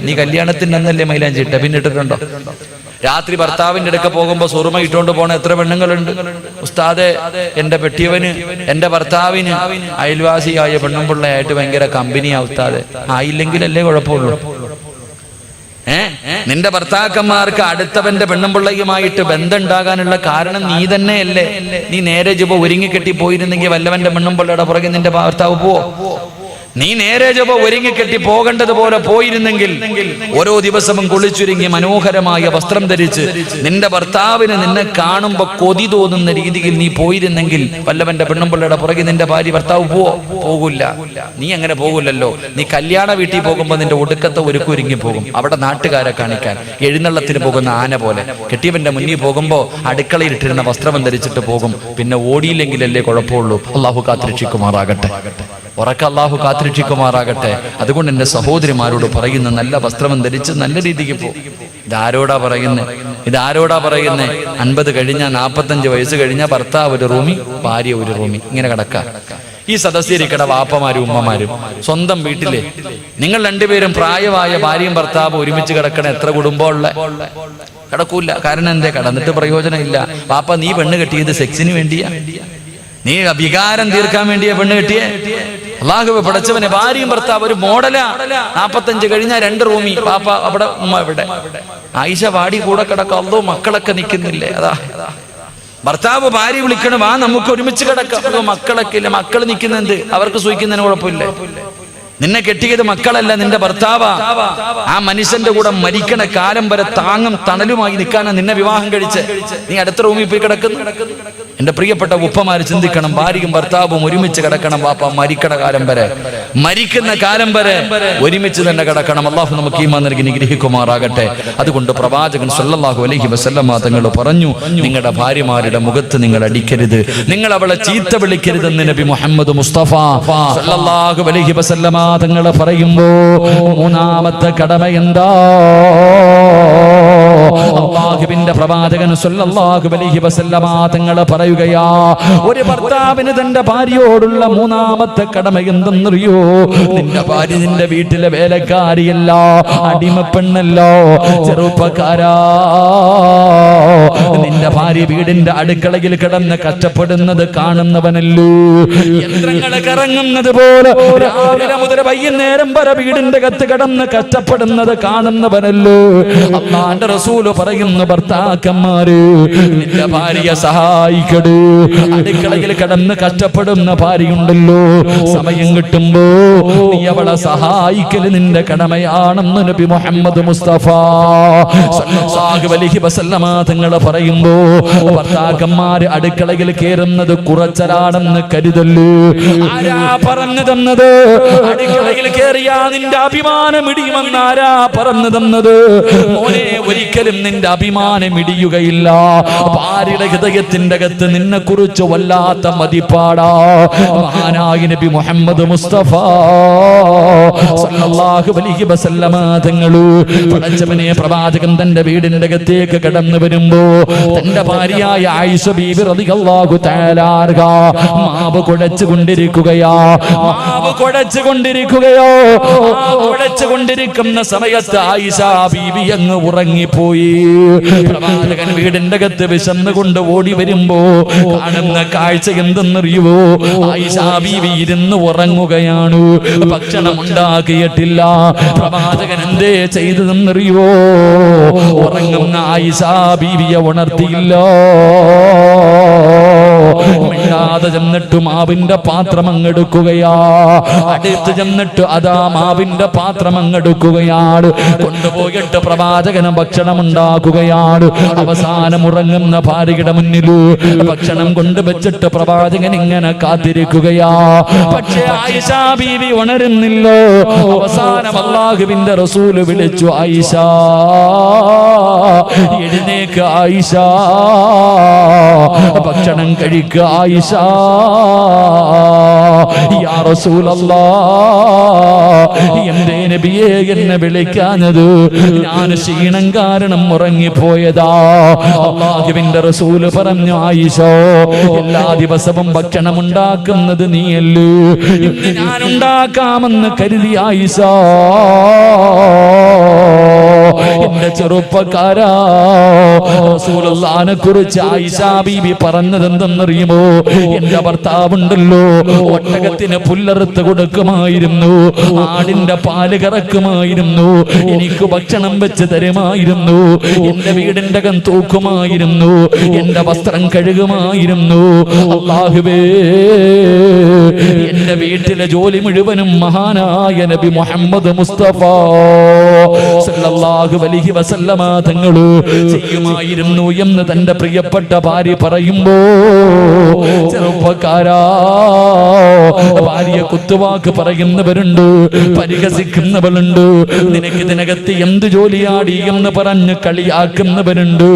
നീ കല്യാണത്തിന് അന്നല്ലേ മൈലാഞ്ചി ഇട്ട, പിന്നെ ഇട്ടിട്ടുണ്ടോ? രാത്രി ഭർത്താവിന്റെ അടുക്ക പോകുമ്പോ സുറുമ ഇട്ടുകൊണ്ട് പോണ എത്ര പെണ്ണുങ്ങളുണ്ട്. ഉസ്താദെ, എന്റെ പെട്ടിയവന് എന്റെ ഭർത്താവിന് അയൽവാസിയായ പെണ്ണുമ്പിള്ളയായിട്ട് ഭയങ്കര കമ്പനിയാ ഉസ്താദെ. ആയില്ലെങ്കിലല്ലേ കുഴപ്പമുള്ളൂ. നിന്റെ ഭർത്താക്കന്മാർക്ക് അടുത്തവന്റെ പെണ്ണുമ്പിള്ളയുമായിട്ട് ബന്ധം ഉണ്ടാകാനുള്ള കാരണം നീ തന്നെയല്ലേ? നീ നേരെ ജപ ഒരുങ്ങിക്കെട്ടി പോയിരുന്നെങ്കിൽ വല്ലവന്റെ പെണ്ണുമ്പിള്ളയുടെ പുറകെ നിന്റെ ഭർത്താവ് പോവോ? നീ നേരെ ജപ ഒരുങ്ങിക്കെട്ടി പോകേണ്ടതുപോലെ പോയിരുന്നെങ്കിൽ ഓരോ ദിവസവും കുളിച്ചൊരുങ്ങി മനോഹരമായ വസ്ത്രം ധരിച്ച് നിന്റെ ഭർത്താവിന് നിന്നെ കാണുമ്പോ കൊതി തോന്നുന്ന രീതിയിൽ നീ പോയിരുന്നെങ്കിൽ വല്ലവന്റെ പെണ്ണുമ്പിള്ളയുടെ പുറകെ നിന്റെ ഭാര്യ ഭർത്താവ് പോകില്ല. നീ അങ്ങനെ പോകില്ലല്ലോ. നീ കല്യാണ വീട്ടിൽ പോകുമ്പോ നിന്റെ ഒടുക്കത്തെ ഒരുക്കൊരുങ്ങി പോകും. അവിടെ നാട്ടുകാരെ കാണിക്കാൻ എഴുന്നള്ളത്തിന് പോകുന്ന ആന പോലെ കെട്ടിയവന്റെ മുന്നിൽ പോകുമ്പോ അടുക്കളയിൽ ഇട്ടിരുന്ന വസ്ത്രം ധരിച്ചിട്ട് പോകും. പിന്നെ ഓടിയില്ലെങ്കിലല്ലേ കുഴപ്പമുള്ളൂ. അള്ളാഹു കാത്തിരക്ഷിക്കുമാറാകട്ടെ. ഉറക്ക അള്ളാഹു കാത്തിരക്ഷിക്കുമാറാകട്ടെ. അതുകൊണ്ട് എൻ്റെ സഹോദരിമാരോട് പറയുന്ന, നല്ല വസ്ത്രം ധരിച്ച് നല്ല രീതിക്ക് പോകും. ഇതാരോടാ പറയുന്നത്? 50 കഴിഞ്ഞ 45 വയസ്സ് കഴിഞ്ഞ ഭർത്താവ് ഒരു റൂമി, ഭാര്യ ഒരു റൂമി, ഇങ്ങനെ കിടക്കാം. ഈ സദസ്യരിക്കട വാപ്പമാരും ഉമ്മമാരും സ്വന്തം വീട്ടിലെ നിങ്ങൾ രണ്ടുപേരും പ്രായമായ ഭാര്യയും ഭർത്താവും ഒരുമിച്ച് കിടക്കണ എത്ര കുടുംബമുള്ള കിടക്കൂല. കാരണം എന്തേ? കടന്നിട്ട് പ്രയോജനമില്ല. വാപ്പ, നീ പെണ്ണ് കെട്ടിയത് സെക്സിന് വേണ്ടിയാ? നീ വികാരം തീർക്കാൻ വേണ്ടിയാ പെണ്ണ് കെട്ടിയേ? അല്ലാഹുവേ പടച്ചവനെ, ഭാര്യയും ഭർത്താവ് ഒരു മോഡലാ. 45 കഴിഞ്ഞ 2 റൂമി, പാപ്പ അവിടെ, ഉമ്മ ഇവിടെ. ആയിഷ വാടി കൂടെ കിടക്കാം. അല്ലോ, മക്കളൊക്കെ നിൽക്കുന്നില്ലേ? അതാ ഭർത്താവ് ഭാര്യ വിളിക്കണം, വാ നമുക്ക് ഒരുമിച്ച് കിടക്കാം. മക്കളൊക്കെ ഇല്ല. മക്കൾ നിൽക്കുന്നെന്ത്? അവർക്ക് സൂഹിക്കുന്നതിന് കുഴപ്പമില്ലേ? നിന്നെ കെട്ടിയത് മക്കളല്ല, നിന്റെ ഭർത്താവാ. ആ മനുഷ്യന്റെ കൂടെ മരിക്കണ കാലം വരെ താങ്ങും തണലുമായി നിൽക്കാനാ നിന്നെ വിവാഹം കഴിച്ച്. നീ അടുത്ത റൂമിൽ പോയി കിടക്കുന്നു. എന്റെ പ്രിയപ്പെട്ട ഉപ്പമാര് ചിന്തിക്കണം, ഭാര്യയും ഭർത്താവും ഒരുമിച്ച് കിടക്കണം. വാപ്പ മരിക്കണ കാലം വരെ, മരിക്കുന്ന കാലം വരെ ഒരുമിച്ച് തന്നെ കിടക്കണം. അള്ളാഹു നമുക്ക് ഈമാൻ നൽകി നിഗ്രഹിക്കുമാറാകട്ടെ. അതുകൊണ്ട് പ്രവാചകൻ സല്ലല്ലാഹു അലൈഹി വസല്ലമ തങ്ങൾ പറഞ്ഞു, നിങ്ങളുടെ ഭാര്യമാരുടെ മുഖത്ത് നിങ്ങൾ അടിക്കരുത്, നിങ്ങൾ അവളെ ചീത്ത വിളിക്കരുതെന്ന് നബി മുഹമ്മദ് മുസ്തഫ സല്ലല്ലാഹു അലൈഹി വസല്ലമ തങ്ങൾ പറയുമ്പോ മൂന്നാമത്തെ കടമ എന്താ? അല്ലാഹുവിന്റെ പ്രവാചകൻ സല്ലല്ലാഹു അലൈഹി വസല്ലമ തങ്ങൾ പറയുകയാ, ഒരു ഭർത്താവിന് തന്റെ ഭാര്യയോടുള്ള മൂന്നാമത്തെ കടമ എന്തെന്നറിയോ? നിന്റെ ഭാര്യ നിന്റെ വീട്ടിലെ വേലക്കാരിയല്ല, അടിമപ്പെണ്ണല്ലോ. ചെറുപ്പക്കാരാ, നിന്റെ ഭാര്യ വീടിന്റെ അടുക്കളയിൽ കിടന്ന് കഷ്ടപ്പെടുന്നത് കാണുന്നവനല്ലോ. യന്ത്രങ്ങളെ കറങ്ങുന്നത് പോലെ രാവിലെ മുതൽ വൈകുന്നേരം വരെ വീടിന്റെ കത്ത് കിടന്ന് കഷ്ടപ്പെടുന്നത് കാണുന്നവനല്ലോ. അല്ലാഹുവിന്റെ റസൂല് പറയുന്നു, ഭർത്താക്കന്മാര് നിന്റെ ഭാര്യയെ സഹായിക്കട്. അടുക്കളയിൽ കിടന്ന് കഷ്ടപ്പെടുന്ന ഭാര്യയുണ്ടല്ലോ, സമയം കിട്ടുമ്പോ നീ അവളെ സഹായിക്കല് നിന്റെ കടമയാണെന്ന് നബി മുഹമ്മദ് മുസ്തഫ സല്ലല്ലാഹു അലൈഹി വസല്ലമ തങ്ങൾ പറയുമ്പോ, ഭർത്താക്കന്മാര് അടുക്കളയിൽ കയറുന്നത് കുറച്ചലാണെന്ന് കരുതല്ലോ. ആരാ പറഞ്ഞു തന്നത്? അടുക്കളയിൽ കയറിയാ നിന്റെ അഭിമാനം ഇടിയുമെന്ന് ആരാ പറഞ്ഞു തന്നത്? മോനെ, ഒരിക്കലും നിന്റെ അഭിമാനം ഇടിയുകയില്ല. ഭാര്യയുടെ ഹൃദയത്തിന്റെ അകത്ത് നിന്നെ കുറിച്ച് വല്ലാത്ത മതിപ്പാടാ. മഹാനായ നബി മുഹമ്മദ് മുസ്തഫ സല്ലല്ലാഹു അലൈഹി വസല്ലമ തങ്ങള് പടച്ചവനെ, പ്രവാചകൻ തന്റെ വീടിന്റെ അകത്തേക്ക് കടന്നു വരുമ്പോ തന്റെ ഭാര്യയായ ആയിഷ ബീബി റളിയല്ലാഹു തആല അൻഹ മാവ് കുഴച്ചുകൊണ്ടിരിക്കുകയാ. കുഴച്ചുകൊണ്ടിരിക്കുന്ന സമയത്ത് ആയിഷ ബീബി അങ്ങ് ഉറങ്ങിപ്പോയി. പ്രവാചകൻ വീടിന്റെ അകത്ത് വിശന്നുകൊണ്ട് ഓടി വരുമ്പോ കാണുന്ന കാഴ്ച എന്തെന്നറിയുവോ? ആയിഷ ബീവി ഇരുന്ന് ഉറങ്ങുകയാണ്. ഭക്ഷണം ഉണ്ടാക്കിയിട്ടില്ല. പ്രവാചകൻ എന്തേ ചെയ്തതെന്നറിയുവോ? ഉറങ്ങുന്ന ആയിഷ ബീവിയെ ഉണർത്തിയില്ല. മിണ്ടാതെ ചെന്നിട്ട് മാവിന്റെ പാത്രം അങ്ങെടുക്കുകയാ. അടുത്ത് ചെന്നിട്ട് അതാ മാവിന്റെ പാത്രം അങ്ങെടുക്കുകയാണ്. കൊണ്ടുപോയിട്ട് പ്രവാചകന് ഭക്ഷണം ഉണ്ടാക്കുകയാണ്. അവസാനം ഉറങ്ങുന്ന ഭാര്യയുടെ മുന്നിൽ ഭക്ഷണം കൊണ്ടുവച്ചിട്ട് പ്രവാചകൻ ഇങ്ങനെ കാത്തിരിക്കുകയാ. പക്ഷേ ആയിഷ ബീവി ഉണരുന്നില്ല. അവസാനം അല്ലാഹുവിന്റെ റസൂല് വിളിച്ചു, ആയിഷ എഴുന്നേക്ക്, ആയിഷ ഭക്ഷണം കഴിക്കുക, ആയിഷ. യാ റസൂലല്ലാഹ്, എന്തേ നബിയേ എന്നെ വിളിക്കാഞ്ഞത്? ഞാൻ ക്ഷീണം കാരണം ഉറങ്ങിപ്പോയതാ. അല്ലാഹുവിന്റെ റസൂല് പറഞ്ഞു, ആയിഷ, എല്ലാ ദിവസവും ഭക്ഷണം ഉണ്ടാക്കുന്നത് നീയല്ലേ, ഇന്ന് ഞാൻ ഉണ്ടാക്കാമെന്ന് കരുതി ആയിഷ. ചെറുപ്പക്കാരാ, റസൂലുള്ളാഹിനെ കുറിച്ച് ആയിഷ ബീബി പറഞ്ഞത് എന്തെന്നറിയുമോ? എന്റെ ഭർത്താവുണ്ടല്ലോ, ഒട്ടകത്തിന് പുല്ലറുത്ത് കൊടുക്കുമായിരുന്നു, ആടിന്റെ പാല് കറക്കുമായിരുന്നു, എനിക്ക് ഭക്ഷണം വെച്ച് തരുമായിരുന്നു, എന്റെ വീടിന്റെ അകം തൂക്കുമായിരുന്നു, എന്റെ വസ്ത്രം കഴുകുമായിരുന്നു. അല്ലാഹുവേ, എന്റെ വീട്ടിലെ ജോലി മുഴുവനും മഹാനായ നബി മുഹമ്മദ് മുസ്തഫ സല്ലല്ലാഹു അലൈഹി വസല്ലമ തങ്ങൾ ചെയ്യുമായിരുന്നു എന്ന് തന്റെ പ്രിയപ്പെട്ട ഭാര്യ പറയുമ്പോ, ചെറുപ്പക്കാരാ, ഭാര്യ കുത്തുവാക്ക് പറയുന്നവരുണ്ട്, പരിഹസിക്കുന്നവരുണ്ട്, നിനക്ക് ഇതിനകത്ത് എന്ത് ജോലിയാടി എന്ന് പറഞ്ഞ് കളിയാക്കുന്നവരുണ്ട്.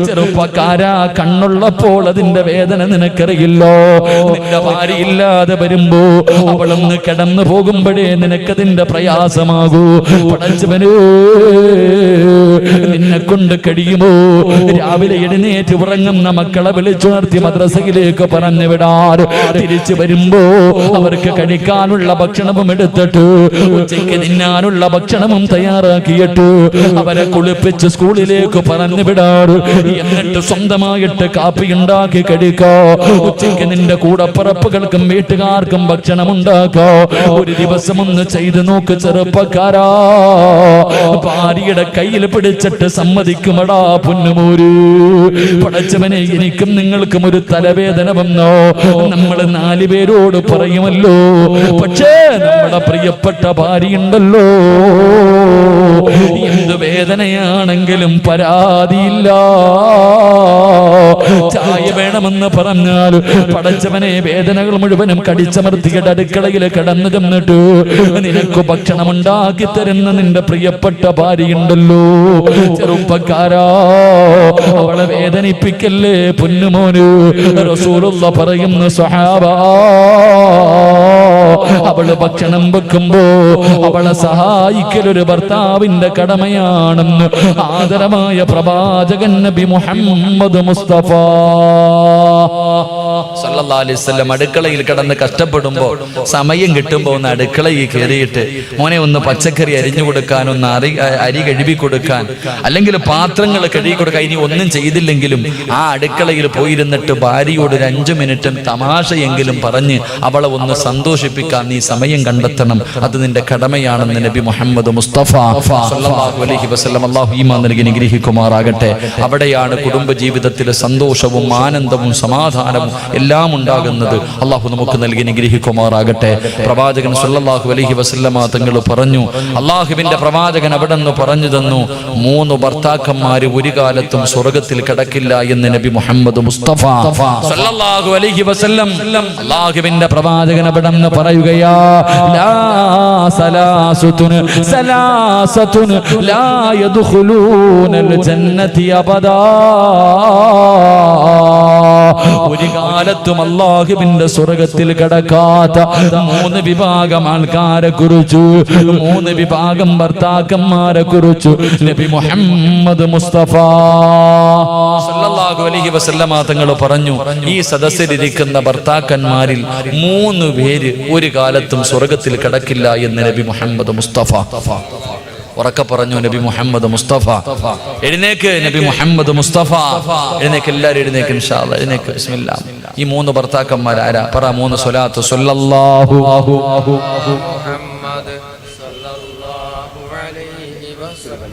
ചെറുപ്പക്കാരാ, കണ്ണുള്ളപ്പോൾ അതിന്റെ വേദന നിനക്കറിയില്ലോ. നിന്റെ ഭാര്യ ഇല്ലാതെ വരുമ്പോ അവളൊന്ന് കിടന്നു പോകുമ്പോഴേ നിനക്കതിന്റെ പ്രയാസമാകൂ. പടച്ചവനേ, നിന്നെ കൊണ്ട് കഴിയുമോ രാവിലെ എഴുന്നേറ്റ് ഉറങ്ങുന്ന മക്കളെ വിളിച്ചുണർത്തി മദ്രസയിലേക്ക് പറഞ്ഞു വിടാൻ, തിരിച്ചു വരുമ്പോ അവർക്ക് കഴിക്കാനുള്ള ഭക്ഷണവും എടുത്തിട്ട് ഉച്ചയ്ക്ക് തിന്നാനുള്ള ഭക്ഷണവും തയ്യാറാക്കിയിട്ട് അവരെ കുളിപ്പിച്ച് സ്കൂളിലേക്ക് പറഞ്ഞു വിടാറ്, എന്നിട്ട് സ്വന്തമായിട്ട് കാപ്പി ഉണ്ടാക്കി കഴിക്കോ. ഉച്ചയ്ക്ക് നിന്റെ കൂടപ്പറപ്പുകൾക്കും വീട്ടുകാർക്കും ഭക്ഷണം ഉണ്ടാക്കോ. ഒരു ദിവസം ഒന്ന് ചെയ്തു നോക്ക് ചെറുപ്പക്കാരാ. ഭാര്യയുടെ കയ്യിൽ പിടിച്ചിട്ട് സമ്മതിക്കുമടാ പൊന്നുമോര്. പടച്ചവനെ, എനിക്കും നിങ്ങൾക്കും ഒരു തലവേദന വന്നോ? നമ്മൾ 4 പേരോട് പറയുമല്ലോ, പക്ഷേ നമ്മുടെ പ്രിയപ്പെട്ട ഭാര്യയുണ്ടല്ലോ, എന്ത് വേദനയാണെങ്കിലും പരാതിയില്ല. ചായ വേണമെന്ന് പറഞ്ഞാൽ പടച്ചവനെ വേദനകൾ മുഴുവനും കടിച്ചമർത്തിയിട്ട് അടുക്കളയിൽ കിടന്നു ചെന്നിട്ട് നിനക്ക് ഭക്ഷണം ഉണ്ടാക്കി തരുന്ന നിന്റെ പ്രിയപ്പെട്ട ഭാര്യയുണ്ടല്ലോ. ചെറുപ്പക്കാരാ, അവളെ വേദനിപ്പിക്കല്ലേ പൊന്നുമോന്. റസൂലുള്ള പറയുന്നു, സ്വഹാബാ, അവള് ഭക്ഷണം വെക്കുമ്പോ അവളെ സഹായിക്കലൊരു ഭർത്താവിന്റെ കടമയാണെന്ന് ആദരമായ പ്രവാചകൻ നബി മുഹമ്മദ് മുസ്തഫ സല്ലല്ലാഹു അലൈഹി വസല്ലം അടുക്കളയിൽ കിടന്ന് കഷ്ടപ്പെടുമ്പോ സമയം കിട്ടുമ്പോ ഒന്ന് അടുക്കളയിൽ കയറിയിട്ട്, മോനെ ഒന്ന് പച്ചക്കറി അരിഞ്ഞു കൊടുക്കാൻ, ഒന്ന് അരി കഴുകി കൊടുക്കാൻ, അല്ലെങ്കിൽ പാത്രങ്ങൾ കഴുകി കൊടുക്കാൻ, ഇനി ഒന്നും ചെയ്തില്ലെങ്കിലും ആ അടുക്കളയിൽ പോയിരുന്നിട്ട് ഭാര്യയോട് ഒരു 5 മിനിറ്റും തമാശയെങ്കിലും പറഞ്ഞ് അവളെ ഒന്ന് സന്തോഷിപ്പിക്കാൻ നീ സമയം കണ്ടെത്തണം. അത് നിന്റെ കടമയാണെന്ന് നബി മുഹമ്മദ് മുസ്തഫ സല്ലല്ലാഹു അലൈഹി വസല്ലം അല്ലാഹു ഈമാൻ നൽകി അനുഗ്രഹിക്കുമാറാകട്ടെ. അവിടെയാണ് കുടുംബ ജീവിതത്തിലെ സന്തോഷവും ആനന്ദവും സമാധാനവും എല്ലാം ഉണ്ടാകുന്നത്. അല്ലാഹു നമുക്ക് നൽകി അനുഗ്രഹിക്കുമാറാകട്ടെ. പ്രവാചകൻ സല്ലല്ലാഹു അലൈഹി വസല്ലമ തങ്ങൾ പറഞ്ഞു, അല്ലാഹുവിന്റെ പ്രവാചകൻ അവിടെ നിന്ന് പറഞ്ഞു തന്നു, 3 ഭർത്താക്കന്മാര് ഒരു കാലത്തും സ്വർഗത്തിൽ കിടക്കില്ല എന്ന് നബി മുഹമ്മദ് മുസ്തഫ സല്ലല്ലാഹു അലൈഹി വസല്ലം. അല്ലാഹുവിന്റെ പ്രവാചകൻ അവിടെ നിന്ന് പറയുകയാ, ലാ സലാസത്തുൻ സലാസത്തുൻ ലാ യദ്ഖുലൂനൽ ജന്നതി അബദാ. ഒരു കാലത്തും അല്ലാഹുവിന്റെ സ്വർഗത്തിൽ കടക്കാത്ത 3 വിഭാഗം ആൾക്കാരെ കുറിച്ചു, 3 വിഭാഗം ഭർത്താക്കന്മാരെ കുറിച്ചു നബി മുഹമ്മദ് മുസ്തഫ സല്ലല്ലാഹു അലൈഹി വസല്ലമ തങ്ങൾ പറഞ്ഞു, ഈ സദസ്സിലിരിക്കുന്ന ഭർത്താക്കന്മാരിൽ 3 പേര് ഒരു കാലത്തും സ്വർഗത്തിൽ കടക്കില്ല എന്ന് നബി മുഹമ്മദ് മുസ്തഫ ഉറക്കെ പറഞ്ഞു. നബി മുഹമ്മദ് മുസ്തഫ. എഴുന്നേക്ക് നബി മുഹമ്മദ് മുസ്തഫ. എഴുന്നേക്ക്, എല്ലാവരും എഴുന്നേക്ക് ഇൻഷാ അല്ലാഹ്. എഴുന്നേക്ക്. ബിസ്മില്ലാ. ഈ 3 ഭർത്താക്കന്മാർ ആരാ? പറ 3 സ്വലാത്ത്. സല്ലല്ലാഹു മുഹമ്മദ് സല്ലല്ലാഹു അലൈഹി വസല്ലം.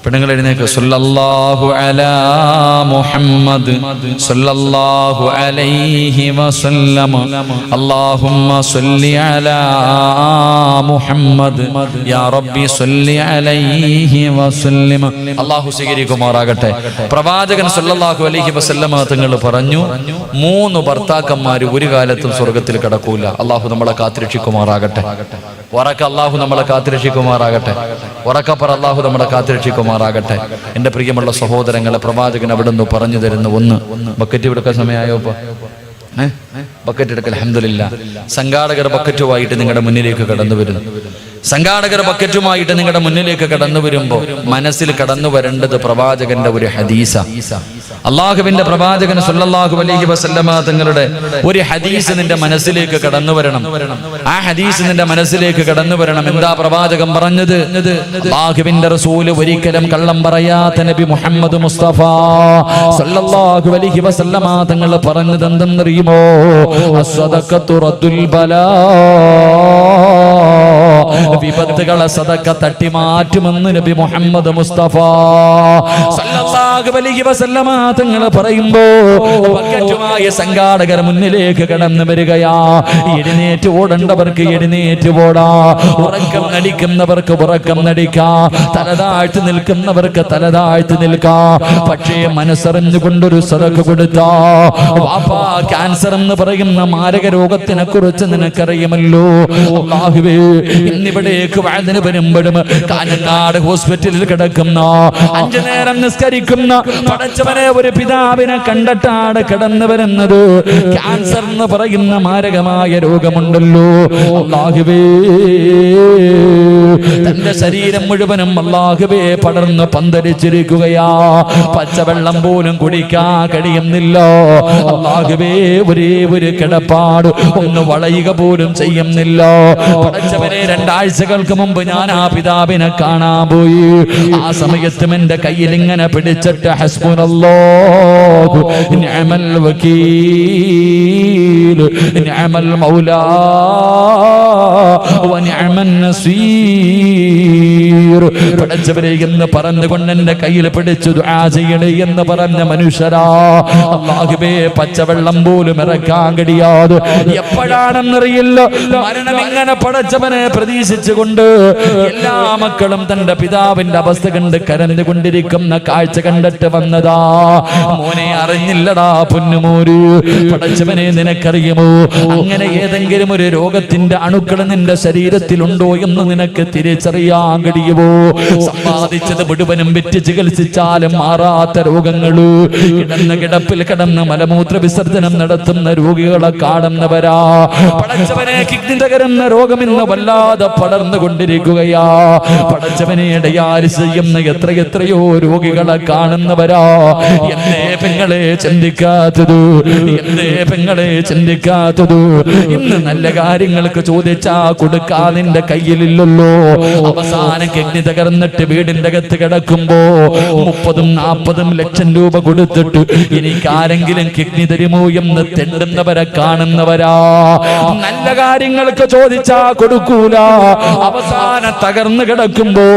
പെണ്ണുങ്ങൾ എഴുന്നേക്ക്. സല്ലല്ലാഹു അലാ മുഹമ്മദ് സല്ലല്ലാഹു അലൈഹി വസല്ലം. അല്ലാഹുമ്മ സല്ലി അലാ മുഹമ്മദ് യാ റബ്ബി സല്ലി അലൈഹി വസല്ലം. അല്ലാഹു സ്വീകരിക്കുമാറാകട്ടെ. പ്രവാചകൻ സല്ലല്ലാഹു അലൈഹി വസല്ലം തങ്ങൾ പറഞ്ഞു, 3 ഭർത്താക്കന്മാർ ഒരു കാലത്തും സ്വർഗത്തിൽ കടക്കൂല. അല്ലാഹു നമ്മളെ കാത്തുരക്ഷിക്കുമാറാകട്ടെ. ഉറക്കെ അല്ലാഹു നമ്മളെ കാത്തുരക്ഷിക്കുമാറാകട്ടെ. ഉറക്കെ പറ, അല്ലാഹു നമ്മളെ കാത്തുരക്ഷിക്കുമാറാകട്ടെ. എന്റെ പ്രിയമുള്ള സഹോദരങ്ങളെ, പ്രവാചകൻ അവിടെ നിന്ന് പറഞ്ഞു തരുന്ന ഒന്ന്. ബക്കറ്റ് എടുക്കാൻ സമയമായോ? ഇപ്പൊ ബക്കറ്റ് എടുക്കൽ. അൽഹംദുലില്ലാ. സംഘാടകർ ബക്കറ്റുമായിട്ട് നിങ്ങളുടെ മുന്നിലേക്ക് കടന്നു വരുന്നു. സംഘാടകർ ബക്കറ്റുമായിട്ട് നിങ്ങളുടെ മുന്നിലേക്ക് കടന്നു വരുമ്പോൾ മനസ്സിൽ കടന്നു വരേണ്ടത് പ്രവാചകന്റെ ഒരു ഹദീസ. അള്ളാഹുവിന്റെ പ്രവാചകൻ സല്ലല്ലാഹു അലൈഹി വസല്ലമ തങ്ങളുടെ ഒരു ഹദീസ് നിന്റെ മനസ്സിലേക്ക് കടന്നു വരണം. ആ ഹദീസ് നിന്റെ മനസ്സിലേക്ക് കടന്നു വരണം. എന്താ പ്രവാചകൻ പറഞ്ഞത്? അള്ളാഹുവിന്റെ റസൂല് ഒരിക്കലും കള്ളം പറയാത്ത നബി മുഹമ്മദ് മുസ്തഫ സല്ലല്ലാഹു അലൈഹി വസല്ലമ തങ്ങൾ പറഞ്ഞത് എന്തെന്നറിയുമോ? അസ്സദഖത്തു റദ്ദുൽ ബലാ, വിപത്തുകളെ സദക്ക തട്ടി മാറ്റുമെന്ന് നബി മുഹമ്മദ് മുസ്തഫ സല്ലല്ലാഹു അലൈഹി വസല്ലമ തങ്ങൾ പറയുമ്പോ ബക്കറ്റുമായ സംഘാടകർ മുന്നിലേക്ക് കടന്നു വരികയാ. എഴുന്നേറ്റ് ഓടേണ്ടവർക്ക് എഴുന്നേറ്റ് ഓടാ, ഉറക്കം നടിക്കുന്നവർക്ക് ഉറക്കം നടിക്കാ, തലതാഴ്ത്തി നിൽക്കുന്നവർക്ക് തലതാഴ്ത്തി നിൽക്കാ. പക്ഷേ മനസ്സറിഞ്ഞുകൊണ്ടൊരു സദക്ക കൊടുത്താ, വാപ്പാ ക്യാൻസർ എന്ന് പറയുന്ന മാരക രോഗത്തിനെ കുറിച്ച് നിനക്കറിയുമല്ലോ. അല്ലാഹുവേ, ഇന്നിവിടേക്ക് വഅദിന് വരുമ്പോഴും കാഞ്ഞങ്ങാട് ഹോസ്പിറ്റലിൽ കിടക്കുന്ന 5 നേരം നിസ്കരിക്കുന്ന പടച്ചവനെ ഒരു പിതാവിനെ കണ്ടിട്ടാണ് കടന്നു വരുന്നത്. ക്യാൻസർ എന്ന് പറയുന്ന മാരകമായ രോഗമുണ്ടല്ലോ. അല്ലാഹുവേ, തന്റെ ശരീരം മുഴുവനും അല്ലാഹുവേ പടർന്ന് പന്തലിച്ചിരിക്കുകയാ. പച്ചവെള്ളം പോലും കുടിക്കാൻ കഴിയുന്നില്ല. അല്ലാഹുവേ, ഒരേ ഒരു കിടപ്പാട് ഒന്ന് വളയുക പോലും ചെയ്യുന്നില്ല. പടച്ചവനെ, 2 ആഴ്ചകൾക്ക് മുമ്പ് ഞാൻ ആ പിതാവിനെ കാണാൻ പോയി. ആ സമയത്തും എന്റെ കയ്യിൽ ഇങ്ങനെ പിടിച്ചിട്ട് ഹസ്ബുനല്ലാഹു നിഅമൽ വകീൽ നിഅമൽ മൗലാ വ നിഅമൻ നസീർ, പടച്ചവരെ എന്ന് പറഞ്ഞുകൊണ്ട് എന്റെ കയ്യിൽ പിടിച്ചു ദുആ ചെയ്യണേ എന്ന് പറഞ്ഞ മനുഷ്യരാ. അല്ലാഹുവേ, പച്ചവെള്ളം പോലും ഇറക്കാൻ കഴിയാതെ എപ്പോഴാണെന്നറിയില്ല മരണം ഇങ്ങനെ പടച്ചവനെ പ്രതീക്ഷിച്ചുകൊണ്ട് എല്ലാ മക്കളും തന്റെ പിതാവിന്റെ അവസ്ഥ കണ്ട് കരഞ്ഞുകൊണ്ടിരിക്കുന്ന കാഴ്ച കണ്ടിട്ട് വന്നതാ. മോനെ, അറിഞ്ഞില്ലടാ പൊന്നുമോര്, പടച്ചവനെ നിനക്കറിയുമോ, അങ്ങനെ ഏതെങ്കിലും ഒരു രോഗത്തിന്റെ അണുക്കൾ നിന്റെ ശരീരത്തിലുണ്ടോ എന്ന് നിനക്ക് തിരിച്ചറിയാൻ കഴിയുമോ? സമ്പാദിച്ചത് മുഴുവനും വിറ്റ് ചികിത്സിച്ചാലും മാറാത്ത രോഗങ്ങള്, കിടന്ന കിടപ്പിൽ കിടന്ന് മലമൂത്ര വിസർജനം നടത്തുന്ന രോഗികളെ കാണുന്നവരാ. പടച്ചവനെ, കിഡ്നി തകരുന്ന രോഗം ഇന്ന് വല്ലാതെ പടർന്നുകൊണ്ടിരിക്കുകയാ. പടച്ചവനെ, ഡയാലിസിസ് ചെയ്യുന്ന എത്രയോ രോഗികളെ കാണുന്നവരാ. എന്തേ പെങ്ങളെ ചിന്തിക്കാത്തത്? എന്തേ പെങ്ങളെ ചിന്തിക്കാത്തത്? ഇന്ന് നല്ല കാര്യങ്ങൾക്ക് ചോദിച്ചാ കൊടുക്കാൻ നിന്റെ കയ്യിലില്ലല്ലോ. അവസാനം കിഡ്നി തകർന്നിട്ട് വീടിന്റെ അകത്ത് കിടക്കുമ്പോ 30-40 ലക്ഷം രൂപ കൊടുത്തിട്ട് എനിക്ക് ആരെങ്കിലും കിഡ്നി തരുമോ എന്ന് തെണ്ടുന്നവരെ കാണുന്നവരാ. നല്ല കാര്യങ്ങൾക്ക് ചോദിച്ചാ കൊടുക്കൂല. അവസാനം തകർന്നു കിടക്കുമ്പോ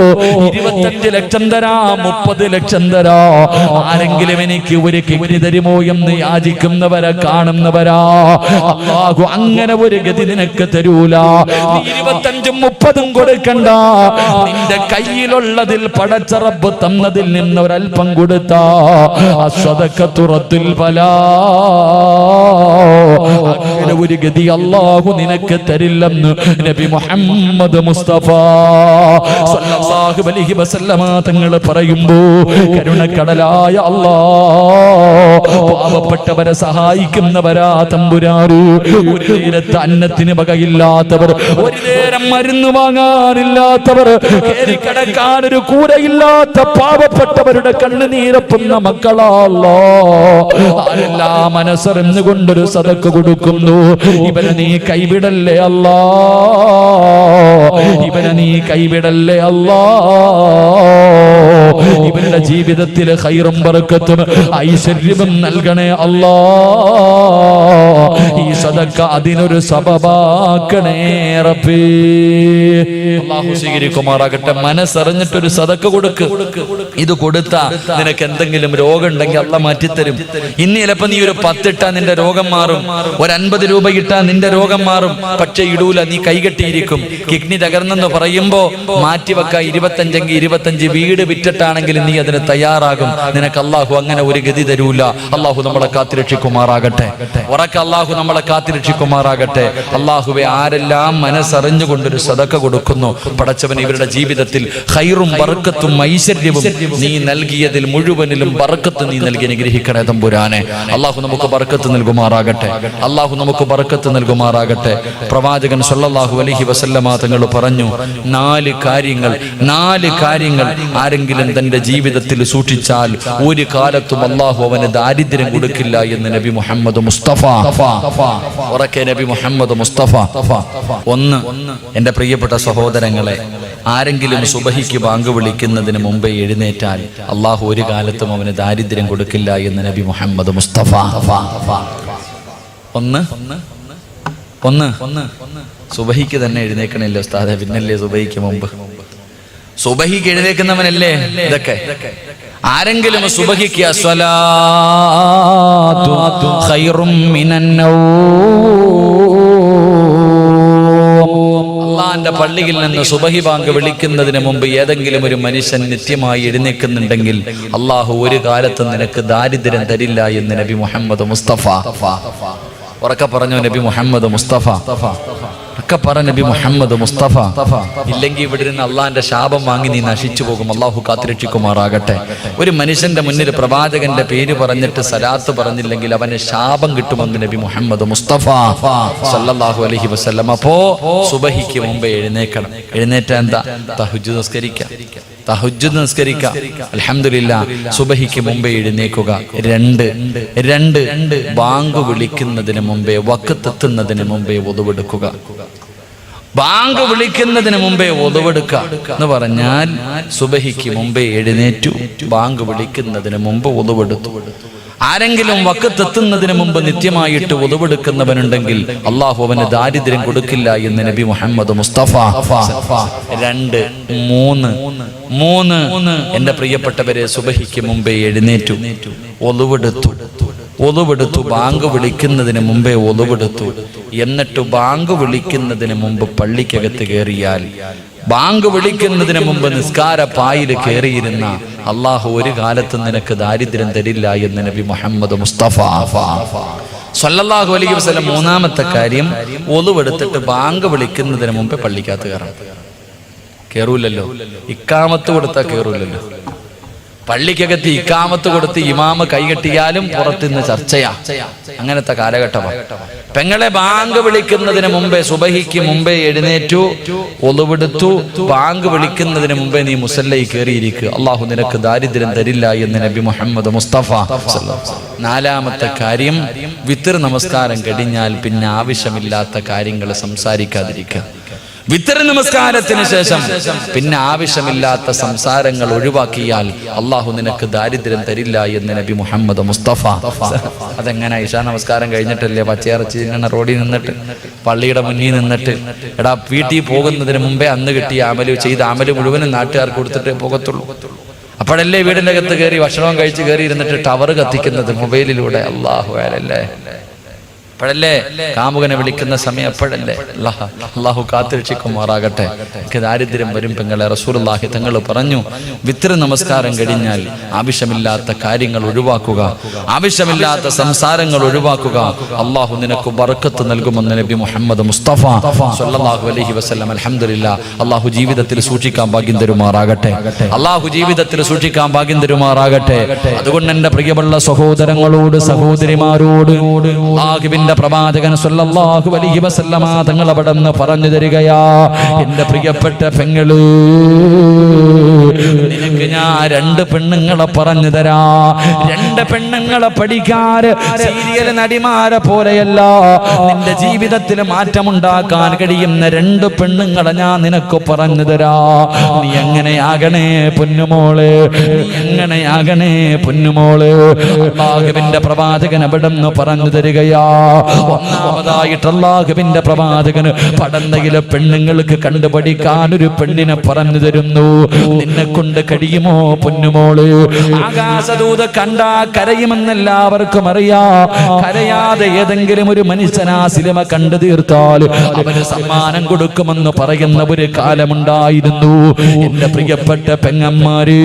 25 ലക്ഷം തരാ, 30 ലക്ഷം തരാ, ആരെങ്കിലും എനിക്ക് ഒരു കിഡ്നി തരുമോ എന്ന് യാചിക്കുന്നവരെ കാണുന്നവരാ. അല്ലാഹു അങ്ങനെ ഒരു ഗതി നിനക്ക് തരൂല. 25-30 കൊടുക്കണ്ട. നിന്റെ കയ്യിലുള്ളതിൽ പടച്ച റബ്ബ് തന്നതിൽ നിന്ന് ഒരൽപ്പം കൊടുത്താ അസ്സദഖത്തു റദ്ദുൽ ബലാ. അങ്ങനെ ഒരു ഗതി അല്ലാഹു നിനക്ക് തരില്ലെന്ന് നബി മുഹമ്മദ് മുസ്തഫ സല്ലല്ലാഹു അലൈഹി വസല്ലമ തങ്ങൾ പറയുമ്പോ കരുണക്കടലായ അല്ലാഹ് പാവപ്പെട്ടവരെ സഹായിക്കുന്നവരാ തമ്പുരാറ്. ഒരു നേരത്തെ അന്നത്തിന് വകയില്ലാത്തവർ, ഒരു നേരം മരുന്ന് വാങ്ങാനില്ലാത്തവർ, കിടക്കാൻ ഒരു കൂരയില്ലാത്ത പാവപ്പെട്ടവരുടെ കണ്ണുനീരപ്പുന്ന മക്കളാ അല്ലാഹ്. ആരെല്ലാം മനസ്സറിഞ്ഞുകൊണ്ടൊരു സദഖ കൊടുക്കുന്നു. ഇവനെ നീ കൈവിടല്ലേ അല്ലാഹ്, ഇവനെ നീ കൈവിടല്ലേ അല്ലാഹ്. ഇവരുടെ ജീവിതത്തിൽ ഖൈറും ബറക്കത്തും ഐശ്വര്യവും നൽകണേ അല്ലാഹ്. ഈ സദഖ അതിനൊരു സബബാക്കണേ റബ്ബേ. അല്ലാഹു സ്വീകരിക്കുമാറാകട്ടെ. മനസ്സറിഞ്ഞിട്ടൊരു സദഖ കൊടുക്ക്. ഇത് കൊടുത്താ നിനക്ക് എന്തെങ്കിലും രോഗം ഉണ്ടെങ്കിൽ അല്ലാഹ് മാറ്റിത്തരും. ഇന്ന് ചിലപ്പോ നീ ഒരു 10 ഇട്ടാ നിന്റെ രോഗം മാറും, ഒരു 50 രൂപ ഇട്ടാ നിന്റെ രോഗം മാറും. പക്ഷെ ഇടൂല, നീ കൈകെട്ടിയിരിക്കും. കിഡ്നി തകർന്നെന്ന് പറയുമ്പോ മാറ്റിവെക്ക 25 വീട് വിറ്റിട്ട് തെറ്റാണെങ്കിലും നീ അതിന് തയ്യാറാകും. നിനക്ക് അള്ളാഹു അങ്ങനെ ഒരു ഗതി തരൂല. അള്ളാഹു നമ്മളെ കാത്തിരക്ഷിക്കുമാറാകട്ടെ. ഉറക്കെ അള്ളാഹു നമ്മളെ കാത്തിരക്ഷിക്കുമാറാകട്ടെ. അള്ളാഹുവെ, ആരെല്ലാം മനസ്സറിഞ്ഞുകൊണ്ടൊരു സദഖ കൊടുക്കുന്നു, പടച്ചവൻ ഇവരുടെ ജീവിതത്തിൽ ഖൈറും ബർക്കത്തും ഐശ്വര്യവും നീ നൽകിയതിൽ മുഴുവനിലും ബർക്കത്ത് നീ നൽകി അനുഗ്രഹിക്കണേ തമ്പുരാനെ. അള്ളാഹു നമുക്ക് ബർക്കത്ത് നൽകുമാറാകട്ടെ. അള്ളാഹു നമുക്ക് ബർക്കത്ത് നൽകുമാറാകട്ടെ. പ്രവാചകൻ സല്ലല്ലാഹു അലൈഹി വസല്ലമ തങ്ങൾ പറഞ്ഞു, 4 കാര്യങ്ങൾ ആരെങ്കിലും തന്റെ ജീവിതത്തിൽ സൂക്ഷിച്ചാൽ ഒരു കാലത്തും അള്ളാഹു അവന് ദാരിദ്ര്യം കൊടുക്കില്ല എന്ന് നബി മുഹമ്മദ് മുസ്തഫ. ഉറക്കെ നബി മുഹമ്മദ് മുസ്തഫ. 1, എന്റെ പ്രിയപ്പെട്ട സഹോദരങ്ങളെ, ആരെങ്കിലും സുബഹിക്ക് ബാങ്ക് വിളിക്കുന്നതിന് മുമ്പേ എഴുന്നേറ്റാൽ അള്ളാഹു ഒരു കാലത്തും അവന് ദാരിദ്ര്യം കൊടുക്കില്ല എന്ന് നബി മുഹമ്മദ് മുസ്തഫ. 1 സുബഹിക്ക് തന്നെ എഴുന്നേക്കണില്ല ഉസ്താദെ, പിന്നല്ലേ സുബഹിക്ക് മുമ്പ്? സുബഹിക്ക് എഴുന്നേക്കുന്നവനല്ലേ ഇതൊക്കെ? ആരെങ്കിലും സുബഹിക്ക് അസ്സലാത്തു ഖൈറും മിനൻ നൗം, അള്ളാന്റെ പള്ളിയിൽ നിന്ന് സുബഹി ബാങ്ക് വിളിക്കുന്നതിന് മുമ്പ് ഏതെങ്കിലും ഒരു മനുഷ്യൻ നിത്യമായി എഴുന്നേൽക്കുന്നുണ്ടെങ്കിൽ അള്ളാഹു ഒരു കാലത്തും നിനക്ക് ദാരിദ്ര്യം തരില്ല എന്ന് നബി മുഹമ്മദ് മുസ്തഫ. ഉറക്കെ പറഞ്ഞു നബി മുഹമ്മദ് മുസ്തഫ. ഒക്കെ പറ നബി മുഹമ്മദ് മുസ്തഫ. ഇല്ലെങ്കിൽ ഇവിടെ നിന്ന് അള്ളാന്റെ ശാപം വാങ്ങി നീ നശിച്ചു പോകും. അള്ളാഹു കാത്തിരക്ഷിക്കുമാറാകട്ടെ. ഒരു മനുഷ്യന്റെ മുന്നിൽ പ്രവാചകന്റെ പേര് പറഞ്ഞിട്ട് സലാത്ത് പറഞ്ഞില്ലെങ്കിൽ അവന് ശാപം കിട്ടുമെന്ന് നബി മുഹമ്മദ് മുസ്തഫ സല്ലല്ലാഹു അലൈഹി വസല്ലം. അപ്പോ സുബഹിക്ക് മുമ്പേ എഴുന്നേക്കണം. എഴുന്നേറ്റ എന്താ? തഹജ്ജുദ് നിസ്കരിക്കുക. അൽഹംദുലില്ലാ, സുബഹിക്ക് മുമ്പേ എഴുന്നേക്കുക. 2 ബാങ്ക് വിളിക്കുന്നതിന് മുമ്പേ, വഖത്ത് എത്തുന്നതിന് മുമ്പേ wudu. ബാങ്ക് വിളിക്കുന്നതിന് മുമ്പേ wudu എന്ന് പറഞ്ഞാൽ സുബഹിക്ക് മുമ്പേ എഴുന്നേറ്റു, ബാങ്ക് വിളിക്കുന്നതിന് മുമ്പ് wudu. ആരെങ്കിലും വഖത്ത് എത്തുന്നതിന് മുമ്പ് നിത്യമായിട്ട് wudu അള്ളാഹു അവന് ദാരിദ്ര്യം കൊടുക്കില്ല എന്ന് നബി മുഹമ്മദ് മുസ്തഫ. 2, 3 എന്റെ പ്രിയപ്പെട്ടവരെ, സുബഹിക്ക് മുമ്പേ എഴുന്നേറ്റു, wudu, ബാങ്ക് വിളിക്കുന്നതിന് മുമ്പേ wudu. എന്നിട്ട് ബാങ്ക് വിളിക്കുന്നതിന് മുമ്പ് പള്ളിക്കകത്ത് കയറിയാൽ, ബാങ്ക് വിളിക്കുന്നതിന് മുമ്പ് നിസ്കാര പായിൽ കയറിയിരുന്ന അള്ളാഹു ഒരു കാലത്ത് നിനക്ക് ദാരിദ്ര്യം തരില്ല എന്ന് നബി മുഹമ്മദ് മുസ്തഫ സല്ലല്ലാഹു അലൈഹി വസല്ലം. 3-ാമത്തെ കാര്യം, wudu ബാങ്ക് വിളിക്കുന്നതിന് മുമ്പേ പള്ളിക്കകത്ത് കയറൂലല്ലോ. ഇക്കാമത്ത് കൊടുത്താൽ കയറൂലല്ലോ. പള്ളിക്കകത്ത് ഇക്കാമത്ത് കൊടുത്ത് ഇമാമ് കൈകെട്ടിയാലും പുറത്തുനിന്ന് ചർച്ചയാ. അങ്ങനത്തെ കാലഘട്ടമാണ്. പെങ്ങളെ, ബാങ്ക് വിളിക്കുന്നതിന് മുമ്പേ, സുബഹിക്ക് മുമ്പേ എഴുന്നേറ്റു, wudu, ബാങ്ക് വിളിക്കുന്നതിന് മുമ്പേ നീ മുസല്ലയിൽ കയറിയിരിക്കുക. അള്ളാഹു നിനക്ക് ദാരിദ്ര്യം തരില്ല എന്ന് നബി മുഹമ്മദ് മുസ്തഫ. 4-ാമത്തെ കാര്യം, വിത്ർ നമസ്കാരം കഴിഞ്ഞാൽ പിന്നെ ആവശ്യമില്ലാത്ത കാര്യങ്ങൾ സംസാരിക്കാതിരിക്കുക. വിത്തർ നമസ്കാരത്തിന് ശേഷം പിന്നെ ആവശ്യമില്ലാത്ത സംസാരങ്ങൾ ഒഴിവാക്കിയാൽ അള്ളാഹു നിനക്ക് ദാരിദ്ര്യം തരില്ല എന്ന് നബി മുഹമ്മദ് മുസ്തഫ. അതെങ്ങനെ? ഇശാ നമസ്കാരം കഴിഞ്ഞിട്ടല്ലേ പച്ചയിറച്ചി ഇങ്ങനെ റോഡിൽ നിന്നിട്ട്, പള്ളിയുടെ മുന്നിൽ നിന്നിട്ട്, എടാ വീട്ടിൽ പോകുന്നതിന് മുമ്പേ അന്ന് കിട്ടിയ ചെയ്ത അമല് മുഴുവനും നാട്ടുകാർക്ക് കൊടുത്തിട്ടേ പോകത്തുള്ളൂ. അപ്പോഴല്ലേ വീടിൻ്റെ അകത്ത് കയറി ഭക്ഷണവും കഴിച്ച് കയറി ഇരുന്നിട്ട് ടവർ കത്തിക്കുന്നത് മൊബൈലിലൂടെ. അള്ളാഹു അല്ലേ, അപ്പോഴല്ലേ കാമുകനെ വിളിക്കുന്ന സമയം, അപ്പോഴല്ലേ. അള്ളാഹു കാത്തിരക്ഷിക്കുമാറാകട്ടെ. എനിക്ക് ദാരിദ്ര്യം വരും പെങ്ങളെ. റസൂലുള്ളാഹി തങ്ങൾ പറഞ്ഞു, വിത്ർ നമസ്കാരം കഴിഞ്ഞാൽ ആവശ്യമില്ലാത്ത കാര്യങ്ങൾ ഒഴിവാക്കുക, ആവശ്യമില്ലാത്ത സംസാരങ്ങൾ ഒഴിവാക്കുക. അള്ളാഹു നിനക്ക് ബർക്കത്ത് നൽകുമെന്ന് നബി മുഹമ്മദ് മുസ്തഫ സല്ലല്ലാഹു അലൈഹി വസല്ലം. അൽഹംദുലില്ലാഹ്, അള്ളാഹു ജീവിതത്തിൽ സൂക്ഷിക്കാൻ ഭാഗ്യം തരുമാറാകട്ടെ. അള്ളാഹു ജീവിതത്തിൽ സൂക്ഷിക്കാൻ ഭാഗ്യം തരുമാറാകട്ടെ. അതുകൊണ്ട് എന്റെ പ്രിയമുള്ള സഹോദരങ്ങളോട്, സഹോദരിമാരോട്, പ്രവാചകൻ സല്ലല്ലാഹു അലൈഹി വസല്ലമ തങ്ങൾ അവിടെ നിന്ന് പറഞ്ഞു തരികയാ, എന്റെ പ്രിയപ്പെട്ട പെങ്ങള്, നിനക്ക് ഞാൻ 2 പെണ്ണുങ്ങളെ പറഞ്ഞു തരാ. 2 പെണ്ണുങ്ങളെ പഠിക്കാറ് സീരിയൽ നടിമാരെ പോലെയല്ല, നിന്റെ ജീവിതത്തിൽ മാറ്റമുണ്ടാക്കാൻ കഴിയുന്ന 2 പെണ്ണുങ്ങളെ ഞാൻ നിനക്ക് പറഞ്ഞു തരാ. നീ എങ്ങനെയാകണേ പൊന്നുമോള്, നീ എങ്ങനെയാകണേ പൊന്നുമോള്. അല്ലാഹുവിന്റെ പ്രവാചകൻ അവിടെ നിന്ന് പറഞ്ഞു തരികയാ, ഒന്നാമതായിട്ട് അല്ലാഹുവിന്റെ പ്രവാചകന് പടന്നയിലെ പെണ്ണുങ്ങൾക്ക് കണ്ടുപഠിക്കാൻ ഒരു പെണ്ണിനെ പറഞ്ഞു തരുന്നു. നിന്നെ കൊണ്ട് കഴിയുമോ പൊന്നുമോള്? ആകാശദൂത കണ്ടാ കരയുമെന്നെല്ലാവർക്കും അറിയാം. കരയാതെ ഏതെങ്കിലും ഒരു മനുഷ്യനാ സിനിമ കണ്ടു തീർത്താൽ അവന് സമ്മാനം കൊടുക്കുമെന്ന് പറയുന്ന ഒരു കാലമുണ്ടായിരുന്നു. എന്റെ പ്രിയപ്പെട്ട പെങ്ങന്മാര്,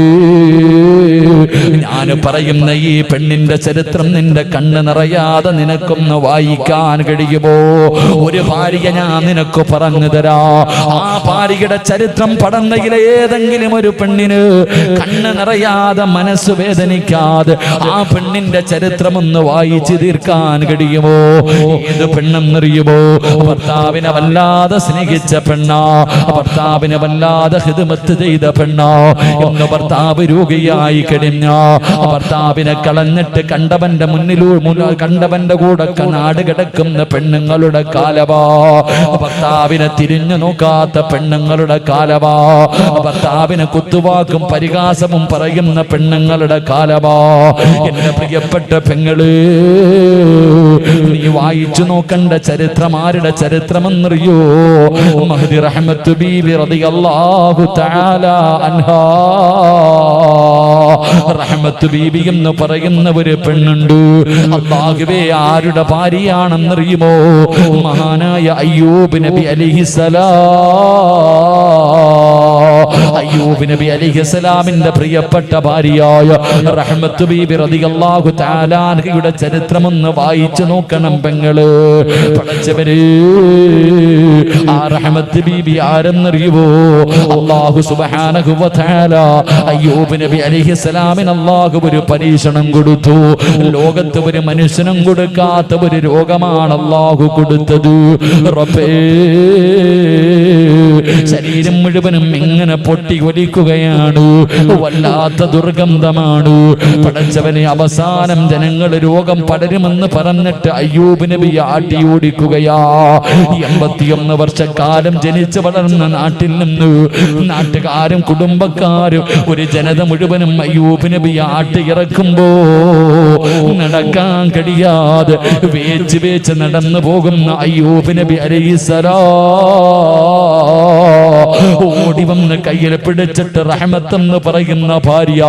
ഞാൻ പറയുന്ന ഈ പെണ്ണിന്റെ ചരിത്രം നിന്റെ കണ്ണ് നിറയാതെ നിനക്കൊന്ന് വായിക്കാൻ കഴിയുമോ? ഒരു ഭാര്യ ഞാൻ നിനക്ക് പറഞ്ഞു തരാ. ആ ഭാര്യയുടെ ചരിത്രം പടന്നയിലെ ഏതെങ്കിലും ഒരു പെണ്ണിന് കണ്ണ് നിറയാതെ മനസ്സ് വേദനിക്കാതെ ആ പെണ്ണിന്റെ ചരിത്രം ഒന്ന് വായിച്ചു തീർക്കാൻ കഴിയുമോ? ഏത് പെണ്ണെന്നറിയുമോ? ഭർത്താവിനെ വല്ലാതെ സ്നേഹിച്ച പെണ്ണാ, ഭർത്താവിനെ വല്ലാതെ ഹിദ്മത്ത് ചെയ്ത പെണ്ണാ. ഇന്ന് ഭർത്താവ് രോഗിയായി കഴിഞ്ഞ ഭർത്താവിനെ കളഞ്ഞിട്ട് കണ്ടവന്റെ കണ്ടവന്റെ കൂടെ നാട് കിടക്കുന്ന പെണ്ണുങ്ങളുടെ കാലവാ. ഭർത്താവിനെ തിരിഞ്ഞു നോക്കാത്ത പെണ്ണുങ്ങളുടെ കാലവാ. ഭർത്താവിനെ കുത്തുവാക്കും പരിഹാസവും പറയുന്ന പെണ്ണുങ്ങളുടെ കാലവാ. എന്റെ പ്രിയപ്പെട്ട പെങ്ങള്, നീ വായിച്ചു നോക്കണ്ട ചരിത്രം ആരുടെ ചരിത്രമെന്നറിയോ? മഹ്ദി റഹ്മത്ത് ബീബി റളിയല്ലാഹു തആല അൻഹാ. റഹ്മത്ത് ബീബി എന്ന് പറയുന്ന ഒരു പെണ്ണുണ്ട്. അല്ലാഹുവേ, ആരുടെ ഭാര്യയാണെന്നറിയുമോ? മഹാനായ അയ്യൂബ് നബി അലൈഹിസ്സലാം. അയ്യൂബ് നബി അലൈഹിസ്സലാമിന്റെ പ്രിയപ്പെട്ട ഭാര്യയായ റഹ്മത്ത് ബീബി റളിയല്ലാഹു തആല അൻഹയുടെ ചരിത്രമൊന്ന് വായിച്ചു നോക്കണം പെങ്ങള്. പടച്ചവരെ, ആ റഹ്മത്ത് ബീബി ആരെന്നറിയുമോ? അല്ലാഹു സുബ്ഹാനഹു വ തആല അയ്യൂബ് നബി അലൈഹിസ്സലാമിന് അല്ലാഹു ഒരു പരീക്ഷണം കൊടുത്തു. ലോകത്ത് ഒരു മനുഷ്യനും കൊടുക്കാത്ത ഒരു രോഗമാണ് അല്ലാഹു കൊടുത്തത്. റബ്ബേ, ശരീരം മുഴുവനും ഇങ്ങനെ പൊട്ടി ഒലിക്കുകയാണ്. വല്ലാത്ത ദുർഗന്ധമാണ്. പടച്ചവനെ, അവസാനം ജനങ്ങൾ രോഗം പടരുമെന്ന് പറഞ്ഞിട്ട് അയ്യൂബ് നബി ആട്ടി ഓടിക്കുകയാ. 81 വർഷക്കാലം ജനിച്ചു വളർന്ന നാട്ടിൽ നിന്ന് നാട്ടുകാരും കുടുംബക്കാരും ഒരു ജനത മുഴുവനും അയ്യൂബ് നബി ആട്ടി ഇറക്കുമ്പോ നടക്കാൻ കഴിയാതെ വേച്ച് വേച്ച് നടന്നു പോകുന്ന അയ്യൂബ് നബി അലൈഹിസ്സലാം ഓടി വന്ന് കയ്യിൽ പിടിച്ചിട്ട് റഹ്മത്തെന്ന് പറയുന്ന ഭാര്യ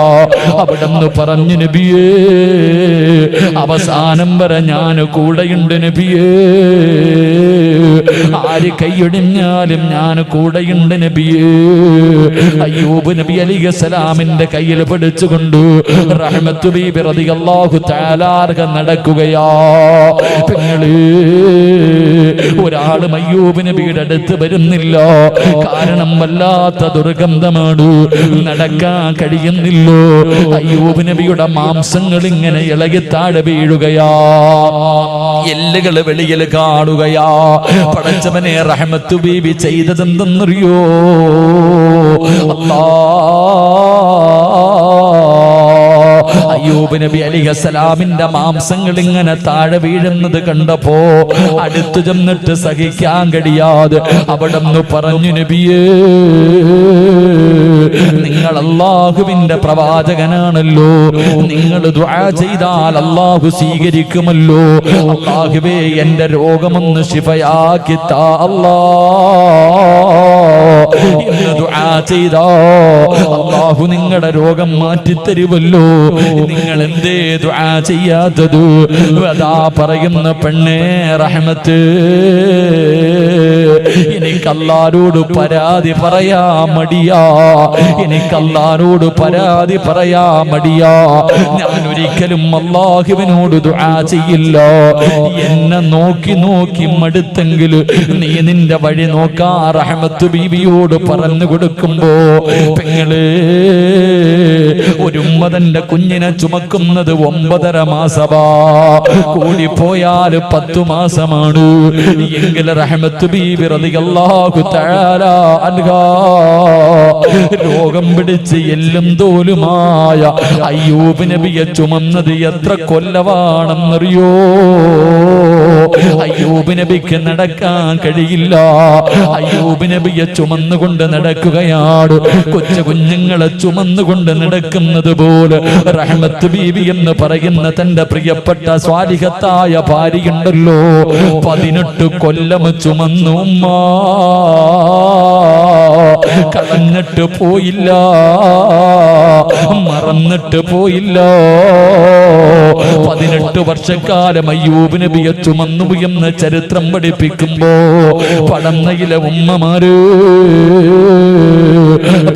അവിടെന്ന് പറഞ്ഞു, നബിയേ, അവസാനം വരെ ഞാൻ കൂടെയുണ്ട് നബിയേ. ആര് കൈയൊടിഞ്ഞാലും ഞാൻ കൂടെയുണ്ട് നബിയേ. അയ്യൂബ് നബി അലൈഹിസ്സലാമിന്റെ കയ്യിൽ പിടിച്ചുകൊണ്ട് റഹ്മത്ത് ബീബി റളിയല്ലാഹു തആല നടക്കുകയാ. പെങ്ങളെ, ഒരാളും അയ്യൂബ് നബിയുടെ അടുത്ത് വരുന്നില്ല. കാരണം വല്ലാത്ത ദുർഗന്ധമാണ്. നടക്കാൻ കഴിയുന്നില്ലോ. അയ്യൂബ് നബിയുടെ മാംസങ്ങൾ ഇങ്ങനെ ഇളകി താഴെ വീഴുകയാ. എല്ലുകൾ വെളിയിൽ കാണുകയാ. പടച്ചവനെ, റഹ്മത്ത് ബീബി ചെയ്തതെന്തെന്നറിയോ? അയ്യൂബ് നബി അലൈഹിസ്സലാമിന്റെ മാംസങ്ങൾ ഇങ്ങനെ താഴെ വീഴുന്നത് കണ്ടപ്പോ അടുത്തു ചെന്നിട്ട് സഹിക്കാൻ കഴിയാതെ അവിടെന്ന് പറഞ്ഞു, നബിയേ, നിങ്ങൾ അല്ലാഹുവിന്റെ പ്രവാചകനാണല്ലോ. നിങ്ങൾ ദുആ ചെയ്താൽ അല്ലാഹു സ്വീകരിക്കുമല്ലോ. അല്ലാഹുവേ, എന്റെ രോഗമൊന്ന് ശിഫയാക്കി താ അല്ലാഹ്. ഇന്ന് ദുആ ചെയ്താ അല്ലാഹു നിങ്ങളുടെ രോഗം മാറ്റിത്തരുമല്ലോ. നിങ്ങൾ എന്തേ ദുആ ചെയ്യാത്തത്? അതാ പറയുന്ന പെണ്ണേ, റഹ്മത്ത്, എനിക്ക് അല്ലാഹുവോട് പരാതി പറയാ മടിയാ. എനിക്ക് അല്ലാഹുവോട് പരാതി പറയാ മടിയാ. ഞാൻ ഒരിക്കലും അല്ലാഹുവിനോട് ദുആ ചെയ്യില്ല. എന്നെ നോക്കി നോക്കി മടുത്തെങ്കിൽ നീ നിന്റെ വഴി നോക്കാ. റഹ്മത്ത് ബീവിയോട് പറഞ്ഞു കൊടുക്കുമ്പോ, പെങ്ങളെ, ഒരു ഉമ്മതന്റെ കുഞ്ഞിനെ ചുമക്കുന്നത് 9.5 മാസമാ. കൂടിപ്പോയാൽ 10 മാസമാണ്. എങ്കിൽ റഹ്മത്ത് ബീബി റളിയല്ലാഹു തആല അൻഹാ രോഗം പിടിച്ച് എല്ലും തോലുമായ അയ്യൂബ് നബിയെ ചുമന്നത് എത്ര കൊല്ലമാണെന്നറിയോ? അയ്യൂബ് നബിക്ക് നടക്കാൻ കഴിയില്ല. അയ്യൂബ് നബിയെ ചുമന്നുകൊണ്ട് നടക്കുകയാണ്. കൊച്ചു കുഞ്ഞുങ്ങളെ ചുമന്നുകൊണ്ട് നടക്കുന്നത് പോലെ റഹ്മത്ത് ബീവി എന്ന് പറയുന്ന തന്റെ പ്രിയപ്പെട്ട സ്വാലിഹത്തായ ഭാര്യയുണ്ടല്ലോ, 18 കൊല്ലം ചുമന്നു ഉമ്മ. കളഞ്ഞിട്ട് പോയില്ല, മറന്നിട്ട് പോയില്ല. 18 വർഷക്കാലം അയ്യൂബ് നബിയെ ചുമന്നു എന്ന് ചരിത്രം പഠിപ്പിക്കുമ്പോ പടന്നയിലെ ഉമ്മമാര്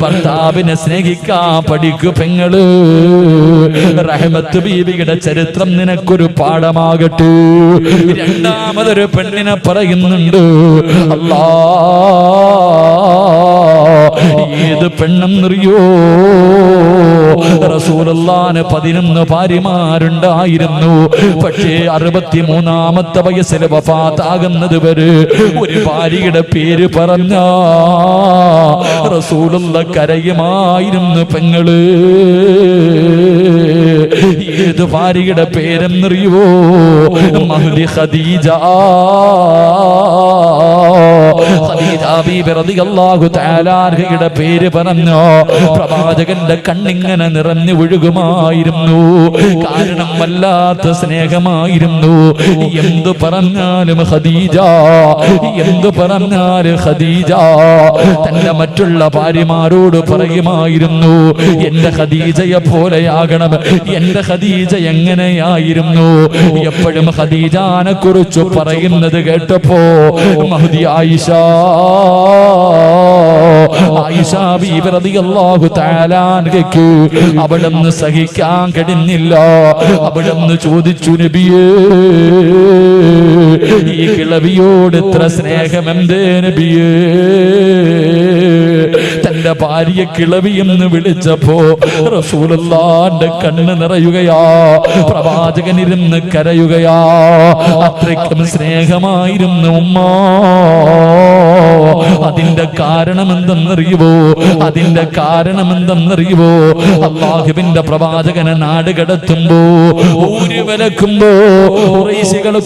ഭർത്താവിനെ സ്നേഹിക്കാൻ പഠിക്കു പെങ്ങള്. റഹ്മത്ത് ബീവിയുടെ ചരിത്രം നിനക്കൊരു പാഠമാകട്ടെ. രണ്ടാമതൊരു പെണ്ണിനെ പറയുന്നുണ്ട്. അല്ലാ, ഏത് പെണ്ണെന്നറിയോ? റസൂലുള്ളാഹിന് 11 ഭാര്യമാരുണ്ടായിരുന്നു. പക്ഷേ 63-ാമത്തെ വയസ്സിൽ വഫാത്താകുന്നത് വരെ ഒരു ഭാര്യയുടെ പേര് പറഞ്ഞ റസൂലുള്ള കരയുമായിരുന്നു പെങ്ങള്. ഏത് ഭാര്യയുടെ പേരെന്നറിയോ? മഹ്ദി ഖദീജ. ഖദീജ ബീബി റളിയല്ലാഹു തആല അൻഹയുടെ പേര് പറഞ്ഞു പ്രവാചകന്റെ കണ്ണിങ്ങനെ നിറഞ്ഞു ഒഴുകുമായിരുന്നു. കാരണം വല്ലാത്ത സ്നേഹമായിരുന്നു. എന്തു പറഞ്ഞാലും ഖദീജ, എന്തു പറഞ്ഞാലും ഖദീജ തന്റെ മറ്റുള്ള ഭാര്യമാരോട് പറയുമായിരുന്നു, എന്റെ ഖദീജയെ പോലെയാകണം. എന്റെ ഖദീജ എങ്ങനെയായിരുന്നു? എപ്പോഴും ഖദീജാനെ കുറിച്ച് പറയുന്നത് കേട്ടപ്പോ മഹ്ദി ആയിഷ ബീബി റളിയല്ലാഹു തആല അൻഹയ്ക്ക് അവിടുന്ന് സഹിക്കാൻ കഴിഞ്ഞില്ല. അവിടുന്ന് ചോദിച്ചു, നബിയേ, ഈ കിളവിയോട് ഇത്ര സ്നേഹമെന്തേ നബിയേ? തന്റെ ഭാര്യ കിളവി എന്ന് വിളിച്ചപ്പോ റസൂലുള്ളാഹിന്റെ കണ്ണ് നിറയുകയാ, പ്രവാചകനിരുന്ന് കരയുകയാ. അത്രയ്ക്കും സ്നേഹമായിരുന്നു ഉമ്മ. അതിന്റെ കാരണം എന്തെന്നറിയുവോ? അതിന്റെ കാരണം എന്തെന്നറിയുവോ? അല്ലാഹുവിന്റെ പ്രവാചകനെ നാട് കടത്തുമ്പോ, ഊര് വിലക്കുമ്പോ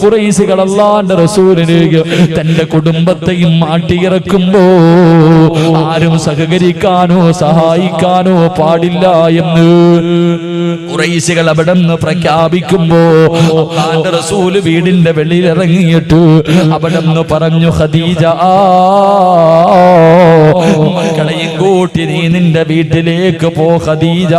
ഖുറൈശികൾ അല്ലാഹുവിന്റെ റസൂലിലേക്ക് തന്റെ കുടുംബത്തെയും മാട്ടിയിറക്കുമ്പോ ആരും സഹകരിക്കാനോ സഹായിക്കാനോ പാടില്ല എന്ന് ഖുറൈശികൾ അവിടെ നിന്ന് പ്രഖ്യാപിക്കുമ്പോ അല്ലാഹുവിന്റെ റസൂൽ വീടിന്റെ വെളിയിൽ ഇറങ്ങിയിട്ട് അവിടെ നിന്ന് പറഞ്ഞു, ഖദീജ, മക്കളെയും കൂട്ടി നീ നിന്റെ വീട്ടിലേക്ക് പോ ഖദീജ.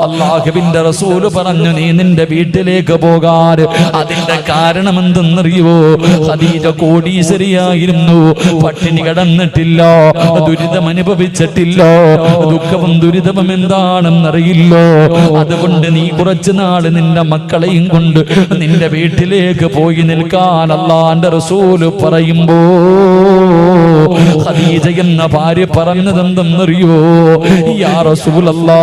അല്ലാഹുവിന്റെ റസൂല് പറഞ്ഞു, നീ നിന്റെ വീട്ടിലേക്ക് പോകാൻ. അതിന്റെ കാരണം എന്തെന്നറിയോ? ഖദീജ കോടീശ്വരിയായിരുന്നു. പട്ടിണി കിടന്നിട്ടില്ല, ദുരിതം അനുഭവിച്ചിട്ടില്ല. ദുഃഖവും ദുരിതവും എന്താണെന്നറിയില്ലോ. അതുകൊണ്ട് നീ കുറച്ചു നാള് നിന്റെ മക്കളെയും കൊണ്ട് നിന്റെ വീട്ടിലേക്ക് പോയി നിൽക്കാൻ അല്ലാഹുവിന്റെ റസൂല് പറയുമ്പോ ഖദീജ എന്ന ഭാര്യ പറഞ്ഞതെന്തെന്നറിയോ? യാ റസൂലല്ലാഹ്,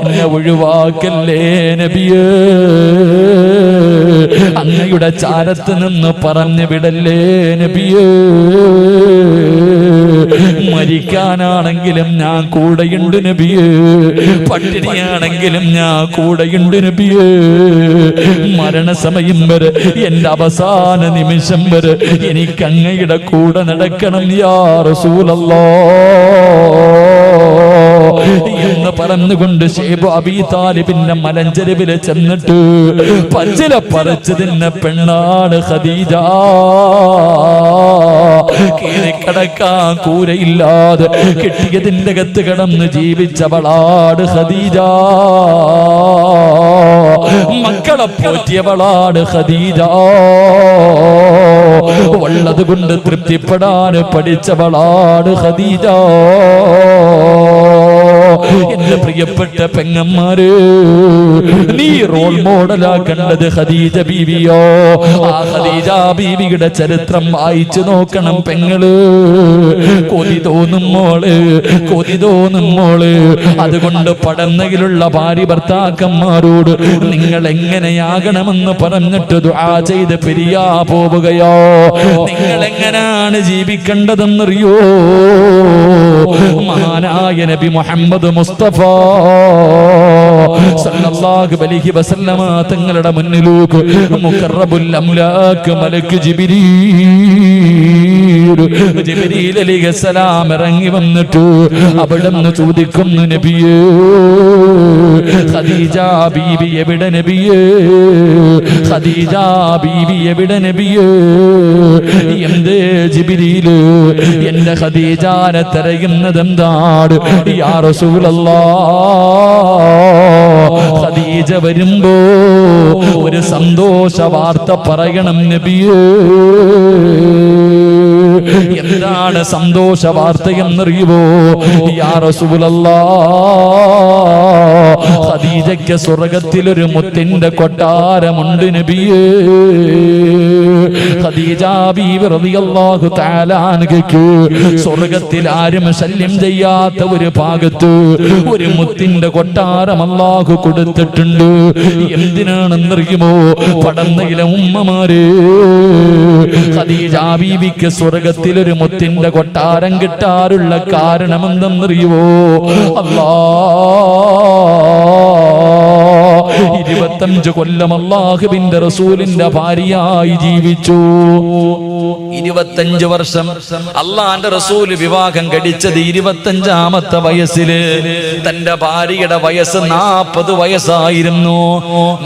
എന്നെ ഒഴിവാക്കല്ലേ നബിയേ, അങ്ങയുടെ ചാരത്ത് നിന്ന് പറഞ്ഞു വിടല്ലേ നബിയേ. മരിക്കാനാണെങ്കിലും ഞാൻ കൂടെയുണ്ട് നബിയേ, പട്ടിണിയാണെങ്കിലും ഞാൻ കൂടെയുണ്ട് നബിയേ. മരണസമയം വരെ, എന്റെ അവസാന നിമിഷം വരെ എനിക്ക് അങ്ങയുടെ കൂടെ നടക്കണം യാ റസൂലല്ലാഹ് എന്ന് പറഞ്ഞുകൊണ്ട് ശൈബ് അബീ താലിബിന്റെ മലഞ്ചെരുവില് ചെന്നിട്ട് പച്ചില പറിച്ചു തിന്ന പെണ്ണാണ് ഖദീജ. കീറിക്കടക്കാൻ കൂരയില്ലാതെ കെട്ടിയതിന്റെ അകത്ത് കിടന്ന് ജീവിച്ചവളാണ് ഖദീജ. മക്കളെ പോറ്റിയവളാണ് ഖദീജ. ഉള്ളത് കൊണ്ട് തൃപ്തിപ്പെടാൻ പഠിച്ചവളാണ് ഖദീജ. എന്റെ പ്രിയപ്പെട്ട പെങ്ങന്മാര്, നീ റോൾ മോഡലാക്കേണ്ടത് ഖദീജ ബീവിയോ? ആ ഖദീജ ബീവിയുടെ ചരിത്രം വായിച്ചു നോക്കണം പെങ്ങള്. കൊതി തോന്നും മോള്, കൊതി തോന്നും മോള്. അതുകൊണ്ട് പടന്നയിലുള്ള ഭാര്യ ഭർത്താക്കന്മാരോട് നിങ്ങൾ എങ്ങനെയാകണമെന്ന് പറഞ്ഞിട്ട് ദുആ ചെയ്ത് പിരിയാ പോവുകയോ? നിങ്ങൾ എങ്ങനെയാണ് ജീവിക്കേണ്ടതെന്നറിയോ? മഹാനായ നബി മുഹമ്മദ് മുസ്തഫ സല്ലല്ലാഹു അലൈഹി വസല്ലമ തങ്ങളുടെ മുന്നിലേക്ക് മുഖറബുൽ അംലാക്ക് മലക്ക് ജിബ്രീൽ അലൈഹിസ്സലാം ഇറങ്ങി വന്നിട്ട് അവിടുന്ന് ചോദിക്കുന്നു, നബിയേ ഖദീജ ബീവി എവിടെ നബിയേ? ഖദീജ ബീവി എവിടെ നബിയേ? എന്തേ ജിബ്രീല് എന്റെ ഖദീജാനെ തിരയുന്നത് എന്താണ് യാ റസൂലല്ലാഹ്? ഖദീജ വരുമ്പോ ഒരു സന്തോഷ വാർത്ത പറയണം നബിയേ. എന്താണ് സന്തോഷ വാർത്ത എന്നറിയുമോ യാ റസൂലല്ലാഹ്? ഖദീജയ്ക്ക് സ്വർഗ്ഗത്തിലൊരു മുത്തിന്റെ കൊട്ടാരമുണ്ട് നബിയേ. ഖദീജ ബീവി റളിയല്ലാഹു തആല അൻഹയ്ക്ക് സ്വർഗ്ഗത്തിൽ ആരും ശല്യം ചെയ്യാത്ത ഒരു ഭാഗത്ത് ഒരു മുത്തിന്റെ കൊട്ടാരം അല്ലാഹു കൊടുത്തിട്ടുണ്ട്. എന്തിനാണെന്നറിയുമോ? പടന്നയിലെ ഉമ്മമാരെ, ഖദീജ ബീവിക്ക് സ്വർഗ്ഗത്തിലൊരു മുത്തിന്റെ കൊട്ടാരം കിട്ടാറുള്ള കാരണം എന്തെന്നറിയുമോ? അല്ലാഹ് 25 കൊല്ലം അല്ലാഹുവിന്റെ റസൂലിന്റെ ഭാര്യയായി ജീവിച്ചു. 25 വർഷം അള്ളാന്റെ റസൂല് വിവാഹം കഴിച്ചത് 25ാമത്തെ വയസ്സില്. തന്റെ ഭാര്യയുടെ വയസ്സ് 40 വയസ്സായിരുന്നു.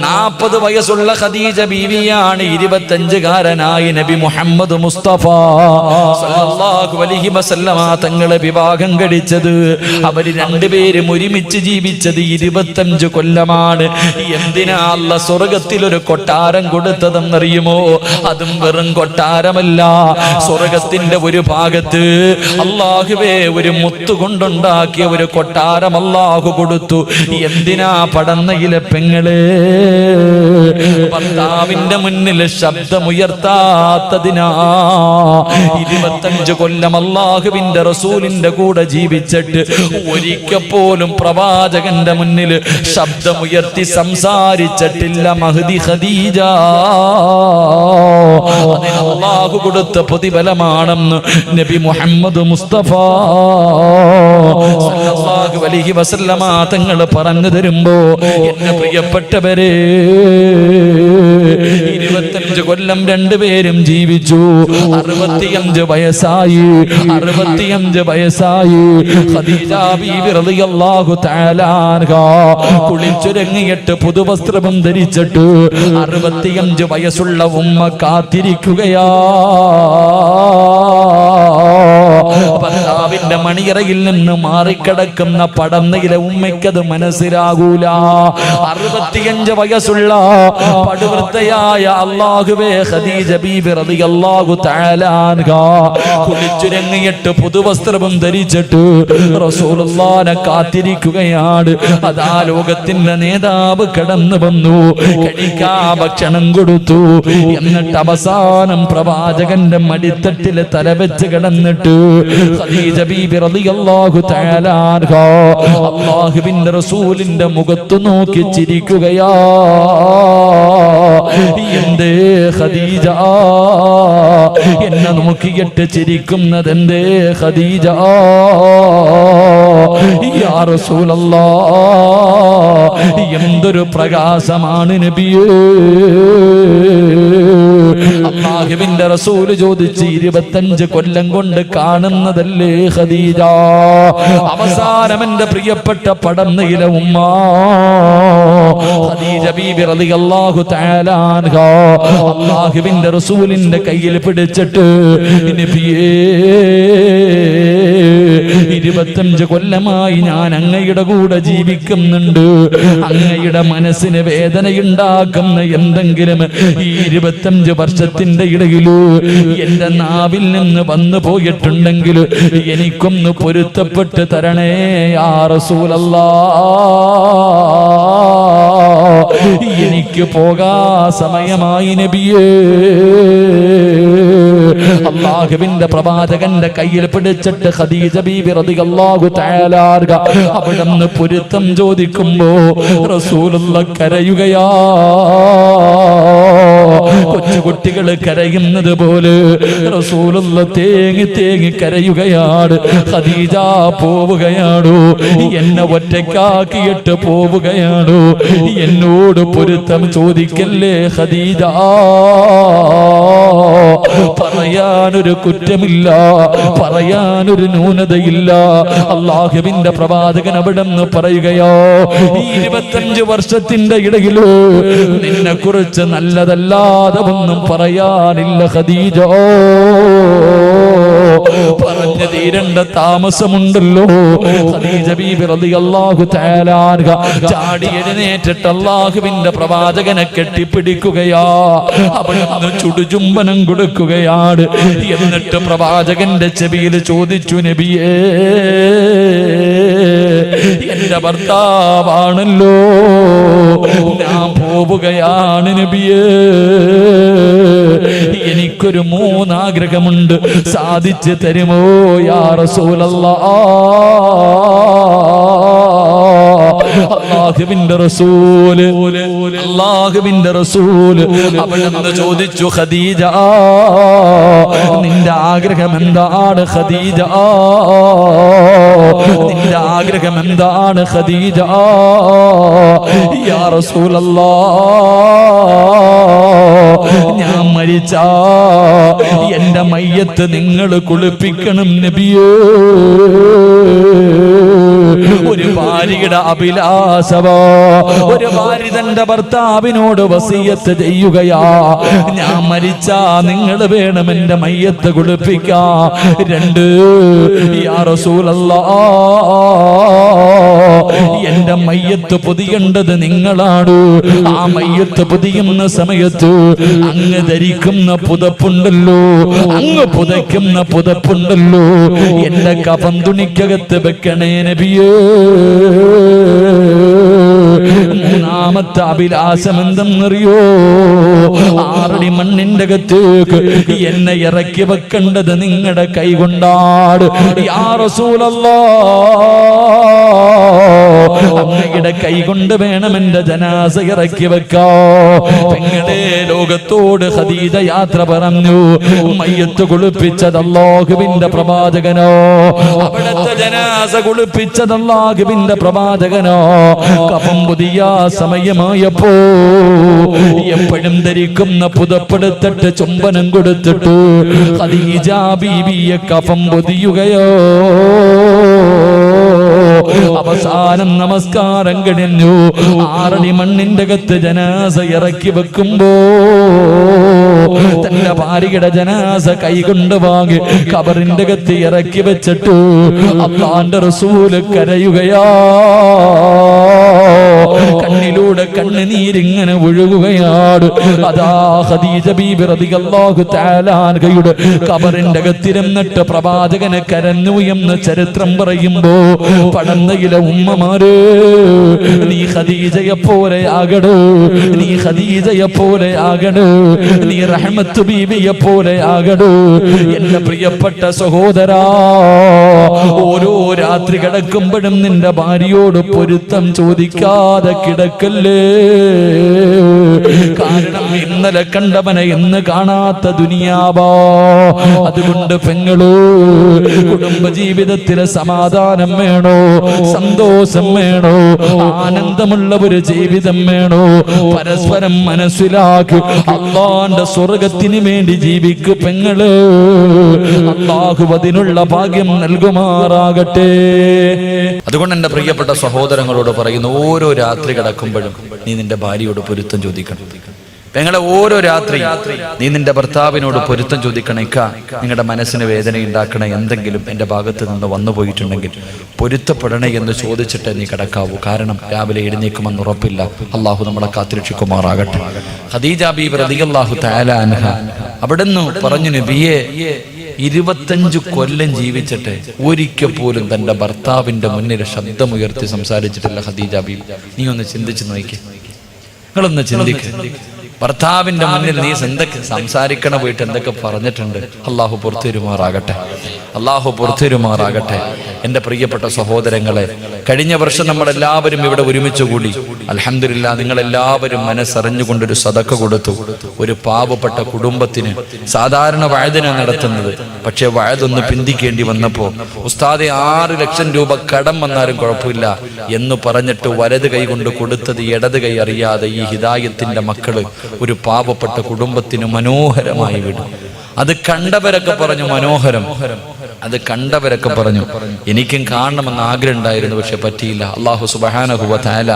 40 വയസ്സുള്ള ഖദീജ ബീവിയാണ് 25കാരനായി നബി മുഹമ്മദ് മുസ്തഫ സല്ലല്ലാഹു അലൈഹി വസല്ലമ തങ്ങളെ വിവാഹം കഴിച്ചത്. അവര് രണ്ടുപേരും ഒരുമിച്ച് ജീവിച്ചത് 25 കൊല്ലമാണ്. എന്തിനാ അല്ലാഹ് സ്വർഗ്ഗത്തിൽ ഒരു കൊട്ടാരം കൊടുത്തതെന്നറിയുമോ? അതും വെറും കൊട്ടാരമല്ല, സ്വർഗ്ഗത്തിന്റെ ഒരു ഭാഗത്ത് അല്ലാഹുവേ ഒരു മുത്തുകൊണ്ടുണ്ടാക്കിയ ഒരു കൊട്ടാരം അല്ലാഹു കൊടുത്തു. എന്തിനാ? പടന്നയിലെ പെങ്ങളെ, ഭർത്താവിന്റെ മുന്നിൽ ശബ്ദമുയർത്താത്തതിനാ. 25 കൊല്ലം അല്ലാഹുവിന്റെ റസൂലിന്റെ കൂടെ ജീവിച്ചിട്ട് ഒരിക്കൽ പോലും പ്രവാചകന്റെ മുന്നിൽ ശബ്ദമുയർത്തി സംസാരിച്ചിട്ടില്ല മഹദി ഖദീജ. അതിന് അല്ലാഹു കൊടുത്ത പ്രതിഫലമാണെന്ന് നബി മുഹമ്മദ് മുസ്തഫ സല്ലല്ലാഹു അലൈഹി വസല്ലമ തങ്ങൾ പറഞ്ഞു തരുമ്പോ, എന്റെ പ്രിയപ്പെട്ടവരെ, 25 കൊല്ലം രണ്ടുപേരും ജീവിച്ചു. 65 വയസ്സായി. 65 വയസ്സായി ഖദീജ ബീവി റളിയല്ലാഹു തആല അൻഹാ കുളിച്ചൊരുങ്ങിയിട്ട് പുതുവസ്ത്രം ധരിച്ചിട്ട് 65 വയസ്സുള്ള ഉമ്മ കാത്തിരിക്കുകയാ. ഭർത്താവിന്റെ മണിയറയിൽ നിന്ന് മാറിക്കിടക്കുന്ന പടന്നയിലെ ഉമ്മയ്ക്കത് മനസ്സിലാകൂല. 65 വയസ്സുള്ള പടുവൃത്തയായ അല്ലാഹുവേ ഖദീജ ബീവി റളിയല്ലാഹു തആല അൻഹാ കുളിച്ചുരങ്ങിയിട്ട് പുതുവസ്ത്രം ധരിച്ചിട്ട് റസൂലുള്ളാഹിനെ കാത്തിരിക്കുകയാണ്. അതാ ലോകത്തിന്റെ നേതാവ് കടന്നു വന്നു, കഴിക്കാ ഭക്ഷണം കൊടുത്തു. എന്നിട്ട് അവസാനം പ്രവാചകന്റെ മടിത്തട്ടിൽ തലവെച്ച് കിടന്നിട്ട് ഖദീജ ബീബി റളിയല്ലാഹു തആല അൻഹാ അല്ലാഹുവിന്റെ റസൂലിന്റെ മുഖത്ത് നോക്കി ചിരിക്കുകയാ. എന്തേ ഖദീജ എന്നെ നോക്കിയിട്ട് ചിരിക്കുന്നത്? എന്തേ ഖദീജ? യാ റസൂലല്ലാഹ്, എന്തൊരു പ്രകാശമാണ് നബിയേ. അല്ലാഹുവിന്റെ റസൂൽ ചോദിച്ച്, 25 കൊല്ലം കൊണ്ട് കാണുന്നതല്ലേ ഖദീജ? അവസാനം എന്റെ പ്രിയപ്പെട്ട പടന്നയിലെ ഉമ്മ ഖദീജ ബീബി റളിയല്ലാഹു തആല അൻഹാ അല്ലാഹുവിന്റെ റസൂലിന്റെ കയ്യിൽ പിടിച്ചിട്ട്, നബിയേ 25 കൊല്ലമായി ഞാൻ അങ്ങയുടെ കൂടെ ജീവിക്കുന്നുണ്ട്. അങ്ങയുടെ മനസ്സിന് വേദനയുണ്ടാക്കുന്ന എന്തെങ്കിലും ഈ 25 വർഷത്തിന്റെ ഇടയിൽ എന്റെ നാവിൽ നിന്ന് വന്നു പോയിട്ടുണ്ടെങ്കിൽ എനിക്കൊന്ന് പൊരുത്തപ്പെട്ട് തരണേ യാ റസൂലല്ലാഹ്. എനിക്ക് പോകാ സമയമായി നബിയേ. അല്ലാഹുവിന്റെ പ്രവാചകന്റെ കയ്യിൽ പിടിച്ചിട്ട് ഖദീജ ബീബി റളിയല്ലാഹു തആല അൻഹാ അവിടുന്ന് പൊരുത്തം ചോദിക്കുമ്പോ റസൂലുള്ളാഹ് കരയുകയാ. കൊച്ചുകുട്ടികൾ കരയുന്നത് പോലെ റസൂലുള്ള തേങ്ങി തേങ്ങി കരയുകയാണ്. ഖദീജ പോവുകയാണോ? എന്നെ ഒറ്റയ്ക്കാക്കിയിട്ട് പോവുകയാണോ? എന്നോട് പൊരുത്തം ചോദിക്കല്ലേ ഖദീജ. പറയാനൊരു കുറ്റമില്ല, പറയാനൊരു ന്യൂനതയില്ല. അല്ലാഹുവിന്റെ പ്രവാചകൻ അവിടെ നിന്ന് പറയുകയോ, ഈ 25 വർഷത്തിന്റെ ഇടയിലോ നിന്നെ കുറിച്ച് നല്ലതല്ലാതെ ഒന്നും പറയാനില്ല ഖദീജ. പറഞ്ഞു തീരേണ്ട താമസമുണ്ടല്ലോ. ഖദീജ ബീബി റളിയല്ലാഹു തആല അൻഹ ചാടി എഴുന്നേറ്റിട്ട് അല്ലാഹുവിന്റെ പ്രവാചകനെ കെട്ടിപ്പിടിക്കുകയാ. അവിടുന്ന് ചുടുചുംബനം കൊടുക്കുകയാണ്. എന്നിട്ട് പ്രവാചകന്റെ ചെവിയിൽ ചോദിച്ചു, നബിയേ, എന്റെ ഭർത്താവാണല്ലോ, ഞാൻ പോവുകയാണ് നബിയേ. എനിക്കൊരു 3 ആഗ്രഹമുണ്ട്, സാധിച്ചു തരുമോ യാ റസൂലല്ലാഹ്? അല്ലാഹുവിന്റെ റസൂൽ അവിടുന്ന് ചോദിച്ചു, ഖദീജ, നിന്റെ ആഗ്രഹം എന്താണ് ഖദീജ? നിന്റെ ആഗ്രഹം എന്താണ് ഖദീജ? യാ റസൂലല്ലാഹ്, ഞാൻ മരിച്ചാ എന്റെ മയ്യത്ത് നിങ്ങൾ കുളിപ്പിക്കണം നബിയേ. ഒരു ഭാര്യയുടെ അഭിലാഷമോ, ഒരു ഭാര്യ തന്റെ ഭർത്താവിനോട് വസിയത്ത് ചെയ്യുകയാ, ഞാൻ മരിച്ചാ നിങ്ങൾ വേണം എന്റെ മയ്യത്ത് കുളിപ്പിക്കാൻ. 2, യാ റസൂലല്ലാഹ്, എന്റെ മയ്യത്ത് പൊതിയേണ്ടത് നിങ്ങളാണ്. ആ മയ്യത്ത് പൊതിയുന്ന സമയത്ത് അങ്ങ് ധരിക്കുന്ന പുതപ്പുണ്ടല്ലോ, അങ്ങ് പുതയ്ക്കുന്ന പുതപ്പുണ്ടല്ലോ, എന്റെ കഫൻ തുണിക്കകത്ത് വെക്കണേ നബിയേ. 3ാമത്തെ അഭിലാഷം എന്തെന്നറിയോ? 6 അടി മണ്ണിന്റെ അകത്തേക്ക് എന്നെ ഇറക്കി വെക്കേണ്ടത് നിങ്ങളുടെ കൈ കൊണ്ടാണ്. യാ റസൂലല്ലാഹ്, അങ്ങയുടെ കൈ കൊണ്ട് വേണം എന്റെ ജനാസ ഇറക്കി വെക്കാ. പെങ്ങളെ, ലോകത്തോട് ഖദീജ യാത്ര പറഞ്ഞു. മയ്യത്ത് കുളിപ്പിച്ചത് അല്ലാഹുവിന്റെ പ്രവാചകനോ, അവിടുത്തെ ജനാസ കുളിപ്പിച്ചത് അല്ലാഹുവിന്റെ പ്രവാചകനോ. കഫൻ പുതിയ സമയമായപ്പോ എപ്പോഴും ധരിക്കുന്ന പുതപ്പെടുത്തിട്ട് ചുംബനം കൊടുത്തിട്ട് ഖദീജ ബീവിയെ കഫൻ പൊതിയുകയോ. അവസാനം നമസ്കാരം കഴിഞ്ഞു. 6 അടി മണ്ണിന്റെ അകത്ത് ജനാസ ഇറക്കി വെക്കുമ്പോ തന്റെ ഭാര്യയുടെ ജനാസ കൈകൊണ്ട് വാങ്ങി ഖബറിന്റെ അകത്ത് ഇറക്കി വെച്ചിട്ട് അല്ലാഹുവിന്റെ റസൂല് കരയുകയാ. കണ്ണിലൂടെ കണ്ണുനീരിങ്ങനെ ഒഴുകുകയാണ്. അതാ ഖദീജ ബീബി റളിയല്ലാഹു തആല അൻഹയുടെ ഖബറിന്റെ അകത്തിരുന്നിട്ട് പ്രവാചകനെ കരഞ്ഞു എന്ന് ചരിത്രം പറയുമ്പോ, പടന്നയിലെ ഉമ്മമാര്, നീ ഖദീജയെ പോലെ ആകണോ, നീ ഖദീജയെ പോലെ ആകണോ, നീ റഹ്മത്ത് ബീബിയെ പോലെ ആകണോ. എന്റെ പ്രിയപ്പെട്ട സഹോദരാ, ഓരോ രാത്രി കിടക്കുമ്പോഴും നിന്റെ ഭാര്യയോട് പൊരുത്തം ചോദിക്കാതെ കിടക്കല്ലേ. കാരണം ഇന്നലെ കണ്ടവനെ ഇന്ന് കാണാത്ത ദുനിയാവാ. അതുകൊണ്ട് പെങ്ങളോ, കുടുംബജീവിതത്തിലെ സമാധാനം വേണോ, സന്തോഷം വേണോ, ആനന്ദമുള്ള ഒരു ജീവിതം വേണോ, പരസ്പരം മനസ്സിലാക്കി അല്ലാഹുവിന്റെ സ്വർഗത്തിന് വേണ്ടി ജീവിക്കു പെങ്ങള്. അല്ലാഹു അതിനുള്ള ഭാഗ്യം നൽകുമാറാകട്ടെ. അതുകൊണ്ട് എന്റെ പ്രിയപ്പെട്ട സഹോദരങ്ങളോട് പറയുന്നു, ഓരോ രാത്രി കിടക്കുമ്പോഴും നീ നിന്റെ ഭാര്യയോട് പൊരുത്തം ചോദിക്കണം. പെങ്ങളെ, ഓരോ രാത്രി നീ നിന്റെ ഭർത്താവിനോട് പൊരുത്തം ചോദിക്കണേക്ക. നിങ്ങളുടെ മനസ്സിന് വേദന ഉണ്ടാക്കണ എന്തെങ്കിലും എന്റെ ഭാഗത്ത് നിന്ന് വന്നു പോയിട്ടുണ്ടെങ്കിൽ പൊരുത്തപ്പെടണേ എന്ന് ചോദിച്ചിട്ട് നീ കിടക്കാവൂ. കാരണം രാവിലെ എഴുന്നേക്കുമെന്ന് ഉറപ്പില്ല. അള്ളാഹു നമ്മളെ കാത്തിരക്ഷിക്കുമാറാകട്ടെ. ഖദീജ ബീബി റളിയല്ലാഹു തആല അൻഹ അവിടുന്ന് പറഞ്ഞു, നബിയേ, 25 കൊല്ലം ജീവിച്ചിട്ട് ഒരിക്കൽ പോലും തന്റെ ഭർത്താവിന്റെ മുന്നിൽ ശബ്ദമുയർത്തി സംസാരിച്ചിട്ടില്ല ഖദീജ ബീബി. നീ ഒന്ന് ചിന്തിച്ചു നോക്കി, നിങ്ങളൊന്ന് ചിന്തിക്ക്. ഭർത്താവിന്റെ മുന്നിൽ നീ എന്തൊക്കെ സംസാരിക്കണ പോയിട്ട് എന്തൊക്കെ പറഞ്ഞിട്ടുണ്ട്. അള്ളാഹു പുറത്തുരുമാറാകട്ടെ, അള്ളാഹു പുറത്തുരുമാറാകട്ടെ. എൻ്റെ പ്രിയപ്പെട്ട സഹോദരങ്ങളെ, കഴിഞ്ഞ വർഷം നമ്മളെല്ലാവരും ഇവിടെ ഒരുമിച്ച് കൂടി. അൽഹംദുലില്ലാ, നിങ്ങളെല്ലാവരും മനസ്സറിഞ്ഞുകൊണ്ടൊരു സദക്ക കൊടുത്തു. ഒരു പാവപ്പെട്ട കുടുംബത്തിന്. സാധാരണ വഅദിനാ നടത്തുന്നത്, പക്ഷെ വഅദൊന്ന് പിന്തിക്കേണ്ടി വന്നപ്പോൾ ഉസ്താദെ 6 ലക്ഷം രൂപ കടം വന്നാലും കുഴപ്പമില്ല എന്ന് പറഞ്ഞിട്ട് വലത് കൈ കൊണ്ട് കൊടുത്തത് ഇടത് കൈ അറിയാതെ ഈ ഹിദായത്തിന്റെ മക്കള് ഒരു പാവപ്പെട്ട കുടുംബത്തിന് മനോഹരമായി വിടും. അത് കണ്ടവരൊക്കെ പറഞ്ഞു മനോഹരം. അത് കണ്ടവരൊക്കെ പറഞ്ഞു എനിക്കും കാണണമെന്ന് ആഗ്രഹം ഉണ്ടായിരുന്നു, പക്ഷെ പറ്റിയില്ല. അല്ലാഹു സുബ്ഹാനഹു വ തആല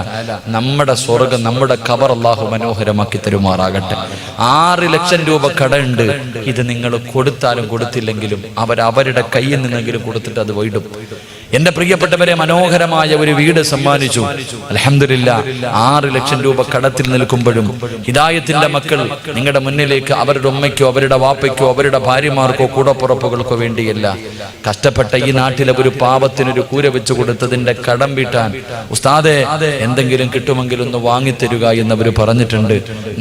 നമ്മുടെ സ്വർഗ്ഗം, നമ്മുടെ ഖബർ അല്ലാഹു മനോഹരമാക്കി തരുമാറാകട്ടെ. 6 ലക്ഷം രൂപ കടമുണ്ട്. ഇത് നിങ്ങൾ കൊടുത്താലും കൊടുത്തില്ലെങ്കിലും അവരുടെ കയ്യിൽ നിന്നെങ്കിലും കൊടുത്തിട്ട് അത് വീടും. എന്റെ പ്രിയപ്പെട്ടവരെ, മനോഹരമായ ഒരു വീട് സമ്മാനിച്ചു. അൽഹംദുലില്ലാ, 6 ലക്ഷം രൂപ കടത്തിൽ നിൽക്കുമ്പോഴും ഹിദായത്തിന്റെ മക്കൾ നിങ്ങളുടെ മുന്നിലേക്ക് അവരുടെ ഉമ്മയ്ക്കോ അവരുടെ വാപ്പയ്ക്കോ അവരുടെ ഭാര്യമാർക്കോ കൂടപ്പുറപ്പുകൾക്കോ വേണ്ടിയല്ല, കഷ്ടപ്പെട്ട ഈ നാട്ടിലെ ഒരു പാവത്തിനൊരു കൂര വെച്ചു കൊടുത്തതിന്റെ കടം വീട്ടാൻ ഉസ്താദെ എന്തെങ്കിലും കിട്ടുമെങ്കിലും ഒന്ന് വാങ്ങിത്തരുക എന്നവർ പറഞ്ഞിട്ടുണ്ട്.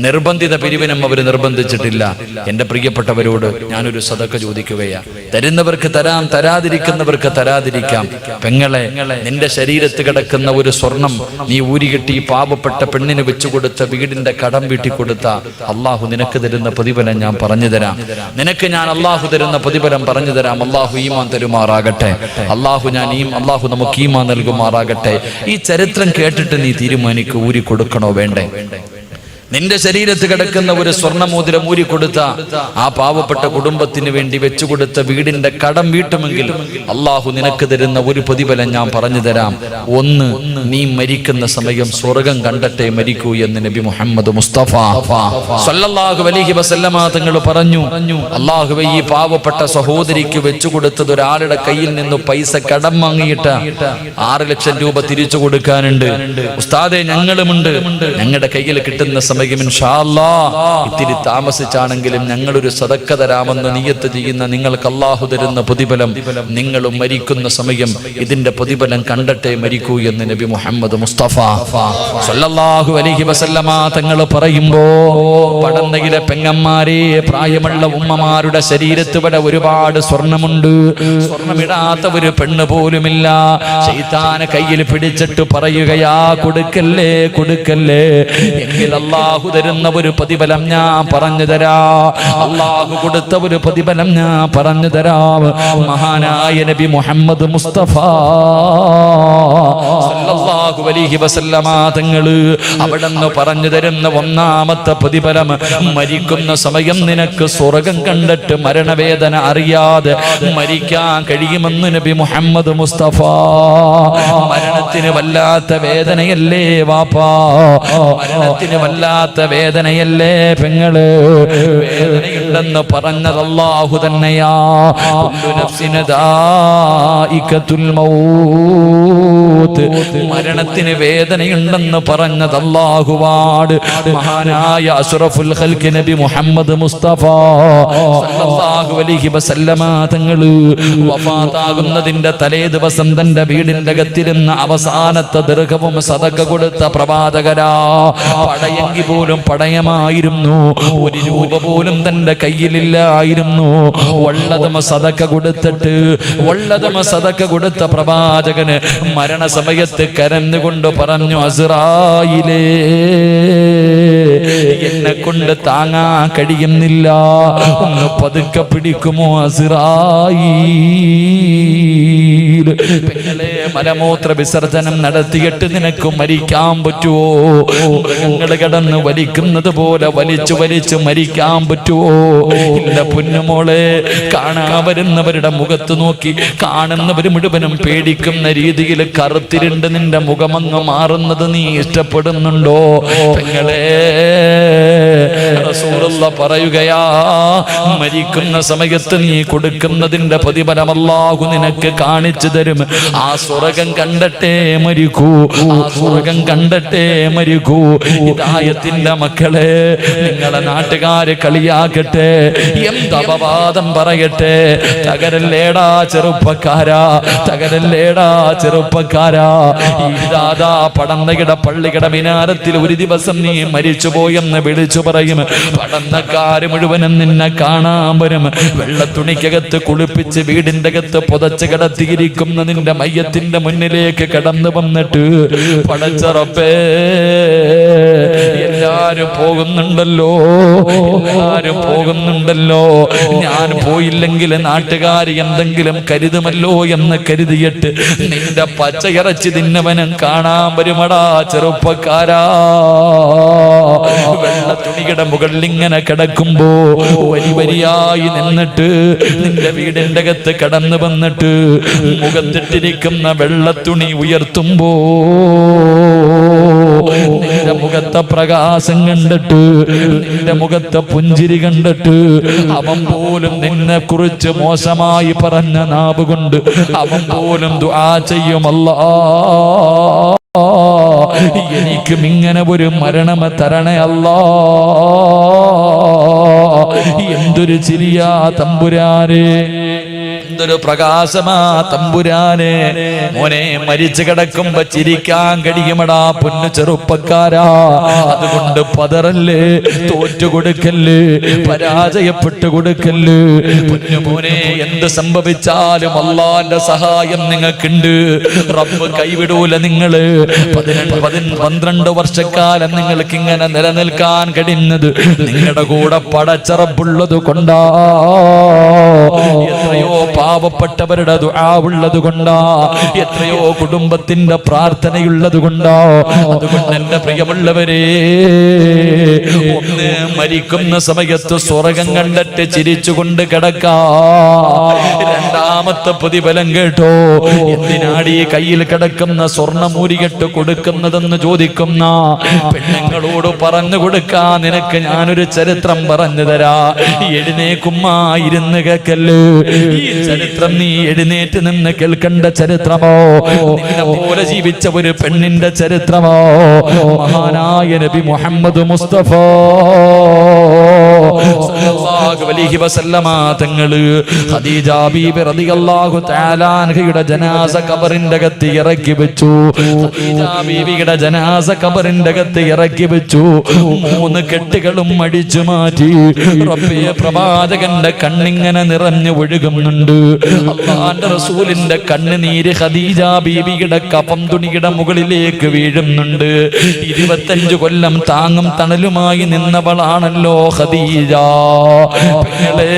നിർബന്ധിത പിരിവിനും അവർ നിർബന്ധിച്ചിട്ടില്ല. എന്റെ പ്രിയപ്പെട്ടവരോട് ഞാനൊരു സദക്ക ചോദിക്കുകയാ. തരുന്നവർക്ക് തരാം, തരാതിരിക്കുന്നവർക്ക് തരാതിരിക്കാം. പെങ്ങളെ, നിന്റെ ശരീരത്ത് കിടക്കുന്ന ഒരു സ്വർണം നീ ഊരികെട്ടി പാവപ്പെട്ട പെണ്ണിന് വെച്ചുകൊടുത്ത വീടിന്റെ കടം വീട്ടി കൊടുത്ത അള്ളാഹു നിനക്ക് തരുന്ന പ്രതിഫലം ഞാൻ പറഞ്ഞു തരാം. നിനക്ക് ഞാൻ അള്ളാഹു തരുന്ന പ്രതിഫലം പറഞ്ഞു തരാം. അള്ളാഹു ഈമാൻ തരുമാറാകട്ടെ. അള്ളാഹു നമുക്ക് ഈമാൻ നൽകുമാറാകട്ടെ. ഈ ചരിത്രം കേട്ടിട്ട് നീ തീരുമാനിക്ക്, ഊരി കൊടുക്കണോ വേണ്ടേ? നിന്റെ ശരീരത്ത് കിടക്കുന്ന ഒരു സ്വർണ്ണമോതിരം ഊരി കൊടുത്ത ആ പാവപ്പെട്ട കുടുംബത്തിന് വേണ്ടി വെച്ചുകൊടുത്ത വീടിന്റെ കടം വീട്ടുമെങ്കിൽ അള്ളാഹു നിനക്ക് തരുന്ന ഒരു പ്രതിഫലം ഞാൻ പറഞ്ഞു തരാം. ഒന്ന്, നീ മരിക്കുന്ന സമയം സ്വർഗം കണ്ടട്ടെ മരിക്കൂ എന്ന് നബി മുഹമ്മദ് മുസ്തഫ സല്ലല്ലാഹു അലൈഹി വസല്ലമ തങ്ങൾ പറഞ്ഞു. അള്ളാഹുവേ, ഈ പാവപ്പെട്ട സഹോദരിക്ക് വെച്ചുകൊടുത്തത് ഒരാളുടെ കയ്യിൽ നിന്ന് പൈസ കടം വാങ്ങിയിട്ട് 6 ലക്ഷം രൂപ തിരിച്ചു കൊടുക്കാനുണ്ട്. ഉസ്താദെ, ഞങ്ങളുമുണ്ട്. ഞങ്ങളുടെ കയ്യിൽ കിട്ടുന്ന ഇൻഷാ അല്ലാഹ് ഇത്തിരി താമസിച്ചാണെങ്കിലും ഞങ്ങളൊരു സദക്ക തരാമെന്ന് നിയ്യത്ത് ചെയ്യുന്ന നിങ്ങൾക്ക് അല്ലാഹു തരുന്ന പ്രതിഫലം, നിങ്ങൾ മരിക്കുന്ന സമയം ഇതിന്റെ പ്രതിഫലം കണ്ടട്ടെ മരിക്കൂ എന്ന് നബി മുഹമ്മദ് മുസ്തഫ സല്ലല്ലാഹു അലൈഹി വസല്ലമ തങ്ങൾ പറയുമ്പോ, പടന്നയിലെ പെങ്ങന്മാരെ, പ്രായമുള്ള ഉമ്മമാരുടെ ശരീരത്ത് വരെ ഒരുപാട് സ്വർണമുണ്ട്. സ്വർണമിടാത്ത ഒരു പെണ്ണ് പോലുമില്ല. ശൈത്താനെ കയ്യിൽ പിടിച്ചിട്ട് പറയുകയാ, കൊടുക്കല്ലേ കൊടുക്കല്ലേ, എങ്കിൽ അല്ലാഹു തരുന്ന ഒരു പ്രതിഫലം ഞാൻ പറഞ്ഞു തരാം. അല്ലാഹു കൊടുത്ത ഒരു പ്രതിഫലം ഞാൻ പറഞ്ഞു തരാം. മഹാനായ നബി മുഹമ്മദ് മുസ്തഫ സല്ലല്ലാഹു അലൈഹി വസല്ലമ തങ്ങള് അവിടുന്ന് പറഞ്ഞു തരുന്ന ഒന്നാമത്തെ പ്രതിഫലം, മരിക്കുന്ന സമയം നിനക്ക് സ്വർഗം കണ്ടിട്ട് മരണവേദന അറിയാതെ മരിക്കാൻ കഴിയുമെന്ന് നബി മുഹമ്മദ് മുസ്തഫ. മരണത്തിന് വല്ലാത്ത വേദനയല്ലേ വാപ്പാ, മരണത്തിന് വല്ലാത്ത വേദനയല്ലേ പെങ്ങള്. വേദനയുണ്ടെന്ന് പറഞ്ഞത് അല്ലാഹു തന്നെയാ. കുല്ലു നഫ്സിൻ ദായിഖത്തുൽ മൗത്ത്, മരണത്തിന് വേദനയുണ്ടെന്ന് പറഞ്ഞത് അല്ലാഹുവാണ്. മഹാനായ അഷ്റഫുൽ ഖൽഖ് നബി മുഹമ്മദ് മുസ്തഫ സല്ലല്ലാഹു അലൈഹി വസല്ലമ തങ്ങള് വഫാത്താകുന്നതിന്റെ തലേ ദിവസം തന്റെ വീടിന്റെ അകത്തിരുന്ന അവസാനത്തെ ദീർഘവും സദഖ കൊടുത്ത പ്രവാചകരാ. പടയെങ്കിൽ പോലും പടയമായിരുന്നു. 1 രൂപ പോലും തന്റെ കയ്യിലില്ലായിരുന്നു. വള്ളതമ സദഖ കൊടുത്തിട്ട് സദഖ കൊടുത്ത പ്രവാചകന് മരണസമയത്ത് കരഞ്ഞുകൊണ്ട് പറഞ്ഞു, അസ്റായിലേ, എന്നെ കൊണ്ട് താങ്ങാൻ കഴിയുന്നില്ല, ഒന്ന് പതുക്കെ പിടിക്കുമോ അസ്റായീൽ. പെങ്ങളെ, മലമൂത്ര വിസർജനം നടത്തിയിട്ട് നിനക്ക് മരിക്കാൻ പറ്റുമോ? മൃഗങ്ങൾ കടന്ന് വലിക്കുന്നത് പോലെ വലിച്ചു വലിച്ചു മരിക്കാൻ പറ്റുമോ? ഇല്ല പൊന്നുമോളെ. കാണാൻ വരുന്നവരുടെ മുഖത്ത് നോക്കി കാണുന്നവർ മുഴുവനും പേടിക്കുന്ന രീതിയിൽ കറുത്തിരുണ്ട് നിന്റെ മുഖമങ്ങ് മാറുന്നത് നീ ഇഷ്ടപ്പെടുന്നുണ്ടോ? പെങ്ങളെ, റസൂലുള്ള പറയുകയാ, മരിക്കുന്ന സമയത്ത് നീ കൊടുക്കുന്നതിന്റെ പ്രതിഫലം അല്ലാഹു നിനക്ക് കാണിച്ചു തരും. ആ സ്വർഗം കണ്ടട്ടെ മരിക്കൂ, ആ സ്വർഗം കണ്ടട്ടെ മരിക്കൂ. ഹിദായത്തിന്റെ മക്കളെ, നിങ്ങളെ നാട്ടുകാര് കളിയാക്കട്ടെ, എന്തപവാദം പറയട്ടെ, തകരല്ലേടാ ചെറുപ്പക്കാരാ, തകരല്ലേടാ ചെറുപ്പക്കാരാ. ഈ ദാദാ പടന്നകിട പള്ളികട മിനാരത്തിൽ ഒരു ദിവസം നീ മരിച്ചുപോയെന്ന് വിളിച്ചു പറ പറയും, പടന്നക്കാര് മുഴുവനും നിന്നെ കാണാൻ വരും. വെള്ളത്തുണിക്കകത്ത് കുളിപ്പിച്ച് വീടിന്റെ അകത്ത് പുതച്ച് കിടത്തിയിരിക്കുന്ന നിന്റെ മയ്യത്തിന്റെ മുന്നിലേക്ക് കടന്നു വന്നിട്ട്, പടച്ച റബ്ബേ എല്ലാരും പോകുന്നുണ്ടല്ലോ, എല്ലാരും പോകുന്നുണ്ടല്ലോ, ഞാൻ പോയില്ലെങ്കിൽ നാട്ടുകാർ എന്തെങ്കിലും കരുതുമല്ലോ എന്ന് കരുതിയിട്ട് നിന്റെ പച്ചയിറച്ചി തിന്നവനും കാണാൻ വരുമടാ ചെറുപ്പക്കാരാ. വെള്ള തുണിയുടെ മുകളിൽ ഇങ്ങനെ കിടക്കുമ്പോ വരി വരിയായി നിന്നിട്ട് നിന്റെ വീടിന്റെ അകത്ത് കടന്നു വന്നിട്ട് മുഖത്തിട്ടിരിക്കുന്ന വെള്ളത്തുണി ഉയർത്തുമ്പോ നിന്റെ മുഖത്തെ പ്രകാശം കണ്ടിട്ട്, നിന്റെ മുഖത്തെ പുഞ്ചിരി കണ്ടിട്ട് അവൻ പോലും നിന്നെ കുറിച്ച് മോശമായി പറഞ്ഞ നാവ് കൊണ്ട് അവൻ പോലും ദുആ ചെയ്യും, അല്ലാഹ് എനിക്കും ഇങ്ങനെ ഒരു മരണം തരണേ അല്ലാഹ്. എന്തൊരു ചിരിയാ തമ്പുരാനെ, എന്തൊരു പ്രകാശമാ തമ്പുരാനെ. മോനെ, മരിച്ചു കിടക്കുമ്പോ ചിരിക്കാൻ കഴിയുമടാ പൊന്നു ചെറുപ്പക്കാരാ. അതുകൊണ്ട് പതറല്ലേ, തോറ്റു കൊടുക്കല്ലേ, പരാജയപ്പെട്ടു കൊടുക്കല്ലേ. പൊന്നു മോനെ, എന്ത് സംഭവിച്ചാലും അള്ളാന്റെ സഹായം നിങ്ങൾക്കുണ്ട്. റബ്ബ് കൈവിടൂല നിങ്ങള്. 12 വർഷക്കാലം നിങ്ങൾക്ക് ഇങ്ങനെ നിലനിൽക്കാൻ കഴിയുന്നത് നിങ്ങളുടെ കൂടെ പടച്ച റബ്ബുള്ളത് കൊണ്ടാ. എത്രയോ പാവപ്പെട്ടവരുടെ ദുആ ഉള്ളത് കൊണ്ടാ, എത്രയോ കുടുംബത്തിന്റെ പ്രാർത്ഥനയുള്ളത് കൊണ്ടാ. അതുകൊണ്ട് എന്റെ പ്രിയമുള്ളവരെ, ഒന്ന് മരിക്കുന്ന സമയത്ത് സ്വർഗം കണ്ടിട്ട് ചിരിച്ചുകൊണ്ട് കിടക്കാ. രണ്ടാമത്തെ പ്രതിഫലം കേട്ടോ, എന്തിനാടി കയ്യിൽ കിടക്കുന്ന സ്വർണ്ണമൂരികെട്ട് കൊടുക്കുന്നതെന്ന് ചോദിക്കുന്ന പെണ്ണുങ്ങളോട് പറഞ്ഞു കൊടുക്കാ, നിനക്ക് ഞാനൊരു ചരിത്രം പറഞ്ഞു തരാ. എഴുന്നേക്കുമ്മ ഇരുന്ന് കേക്കല്ലേ, ഈ ചരിത്രം നീ എഴുന്നേറ്റ് നിന്ന് കേൾക്കേണ്ട ചരിത്രമോ, നിന്നെ പോലെ ജീവിച്ച ഒരു പെണ്ണിന്റെ ചരിത്രമോ. മഹാനായ നബി മുഹമ്മദ് മുസ്തഫ സല്ലല്ലാഹു അലൈഹി വസല്ലമ തങ്ങള് ഖദീജ ബീബി റളിയല്ലാഹു തആല അൻഹയുടെ ജനാസ ഖബറിന്റെ അകത്ത് ഇറക്കി വെച്ചു. ഖദീജ ബീബിയുടെ ജനാസ ഖബറിന്റെ അകത്ത് ഇറക്കി വെച്ചു. 3 കെട്ടുകളും അടിച്ചു മാറ്റി. റബ്ബേ, പ്രവാചകന്റെ കണ്ണിങ്ങനെ നിറഞ്ഞു ഒഴുകുന്നുണ്ട്. അല്ലാഹുവിന്റെ റസൂലിന്റെ കണ്ണുനീര് ഖദീജ ബീബിയുടെ കഫം തുണിയുടെ മുകളിലേക്ക് വീഴുന്നുണ്ട്. 25 കൊല്ലം താങ്ങും തണലുമായി നിന്നവളാണല്ലോ ഖദീജ. പെങ്ങളെ,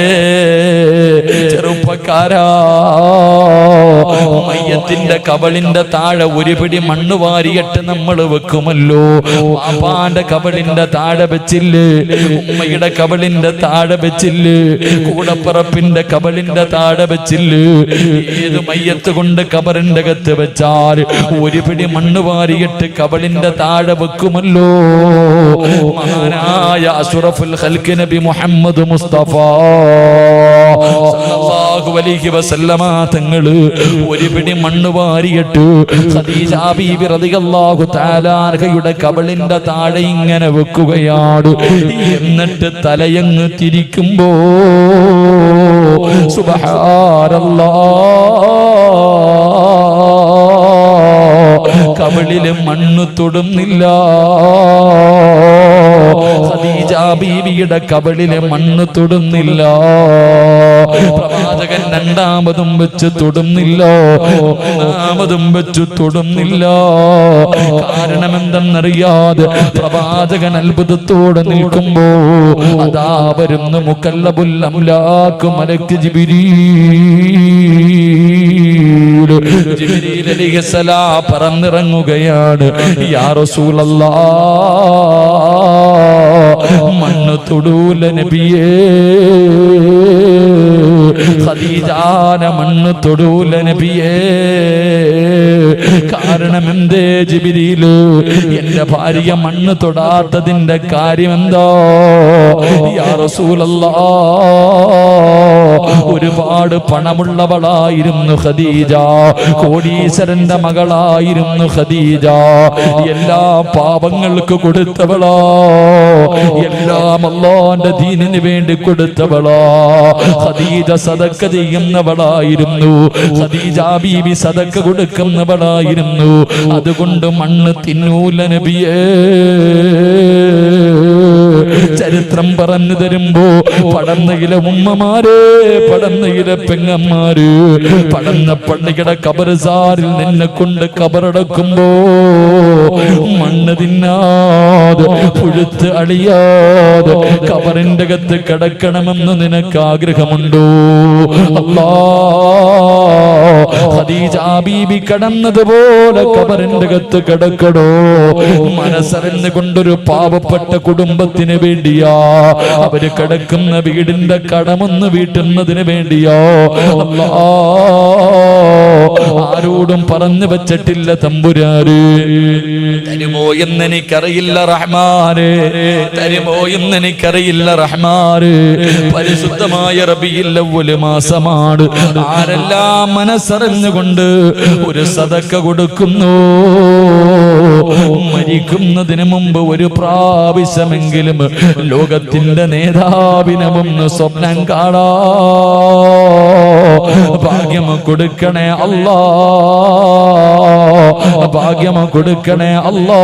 ചെറുപ്പക്കാരാ, മയ്യത്തിന്റെ കബളിന്റെ താഴെ ഒരു പിടി മണ്ണ് വാരിയിട്ട് നമ്മൾ വെക്കുമല്ലോ. വാപ്പാന്റെ കബളിന്റെ താഴെ വെച്ചില്ലേ, ഉമ്മയുടെ കബളിന്റെ താഴെ വെച്ചില്ലേ, കൂടപ്പറപ്പിന്റെ കബളിന്റെ താഴെ വെച്ചില്ലേ. ഏത് മയ്യത്ത് കൊണ്ട് കബറിന്റെ അകത്ത് വെച്ചാൽ ഒരു പിടി മണ്ണ് വാരിയിട്ട് കബളിന്റെ താഴെ വെക്കുമല്ലോ. മഹാനായ അഷ്റഫുൽ ഖൽഖ് നബി മുഹമ്മദ് മുസ്തഫ സല്ലല്ലാഹു അലൈഹി വസല്ലമ തങ്ങള് ഒരു പിടി മണ്ണ് വാരിയിട്ട് ഖദീജ ബീബി റളിയല്ലാഹു തആല അൻഹയുടെ കബളിന്റെ താഴെ ഇങ്ങനെ വെക്കുകയാണ്. എന്നിട്ട് തലയങ്ങ് തിരിക്കുമ്പോ സുബ്ഹാനല്ലാഹ്, കബളില് മണ്ണ് തൊടുന്നില്ല. ഖദീജ ബീവിയുടെ കബളിലെ മണ്ണ് തൊടുന്നില്ല. പ്രവാചകൻ രണ്ടാമതും വെച്ച് തൊടുന്നില്ല, മൂന്നാമതും വെച്ച് തൊടുന്നില്ല. കാരണം എന്തെന്നറിയാതെ പ്രവാചകൻ അത്ഭുതത്തോടെ നിൽക്കുമ്പോ അതാ വരുന്ന മുക്കല്ലബുൽ അംലാക്ക് മലക്ക് ജിബ്രീൽ അലൈഹിസ്സലാം പറന്നിറങ്ങുകയാണ്. യാ റസൂലല്ലാഹ്, മണ്ണ് തൊടൂല നബിയേ, ഖദീജാന മണ്ണ് തൊടൂല നബിയേ. കാരണം എന്തേ ജിബ്രീല്? എന്റെ ഭാര്യ മണ്ണ് തൊടാത്തതിന്റെ കാര്യം എന്താ? യാ റസൂലല്ലാഹ്, ഒരുപാട് പണമുള്ളവളായിരുന്നു ഖദീജ, കോടീശ്വരന്റെ മകളായിരുന്നു ഖദീജ. എല്ലാ പാപങ്ങൾക്ക് കൊടുത്തവളാ, എല്ലാം അല്ലാഹുവിന്റെ ദീനിന് വേണ്ടി കൊടുത്തവളാ. ഖദീജ സദഖ ചെയ്യുന്നവളായിരുന്നു, ഖദീജ ബീവി സദഖ കൊടുക്കുന്നവളായിരുന്നു. അതുകൊണ്ട് മണ്ണ് തിന്നൂല നബിയേ. ചരിത്രം പറഞ്ഞു തരുമ്പോ പടന്നയിലെ ഉമ്മമാര്, പടന്നയിലെ പെങ്ങന്മാര്, പടന്ന പള്ളിയുടെ കബർസാറിൽ നിന്നെ കൊണ്ട് കബറടക്കുമ്പോ മണ്ണ് തിന്നാതെ പുഴുത്ത് അളിയാതെ കബറിന്റെ അകത്ത് കിടക്കണമെന്ന് നിനക്ക് ആഗ്രഹമുണ്ടോ? അല്ലാ, ഖദീജ ബീബി കടന്നതുപോലെ കബറിന്റെ അകത്ത് കിടക്കടോ? മനസ്സറിഞ്ഞുകൊണ്ടൊരു പാവപ്പെട്ട കുടുംബത്തിന് വേണ്ടിയാ, അവര് കിടക്കുന്ന വീടിന്റെ കടമൊന്ന് വീട്ടുന്നതിന് വേണ്ടിയോ അല്ലാ ആരോടും പറഞ്ഞു വെച്ചിട്ടില്ല തമ്പുരാര്. തരുമോ എന്നെനിക്കറിയില്ല റഹ്മാന്, തരുമോ എന്നെനിക്കറിയില്ല റഹ്മാന്. പരിശുദ്ധമായ റബീഉൽ അവ്വൽ മാസമാണ്. ആരെല്ലാം മനസ്സറിഞ്ഞുകൊണ്ട് ഒരു സദക്ക കൊടുക്കുന്നു, മരിക്കുന്നതിന് മുമ്പ് ഒരു പ്രാവശ്യമെങ്കിലും ലോകത്തിന്റെ നേതാവിനെ ഒന്ന് സ്വപ്നം കാണാ ഭാഗ്യം കൊടുക്കണേ അല്ലാ, ഭാഗ്യം കൊടുക്കണേ അല്ലാ.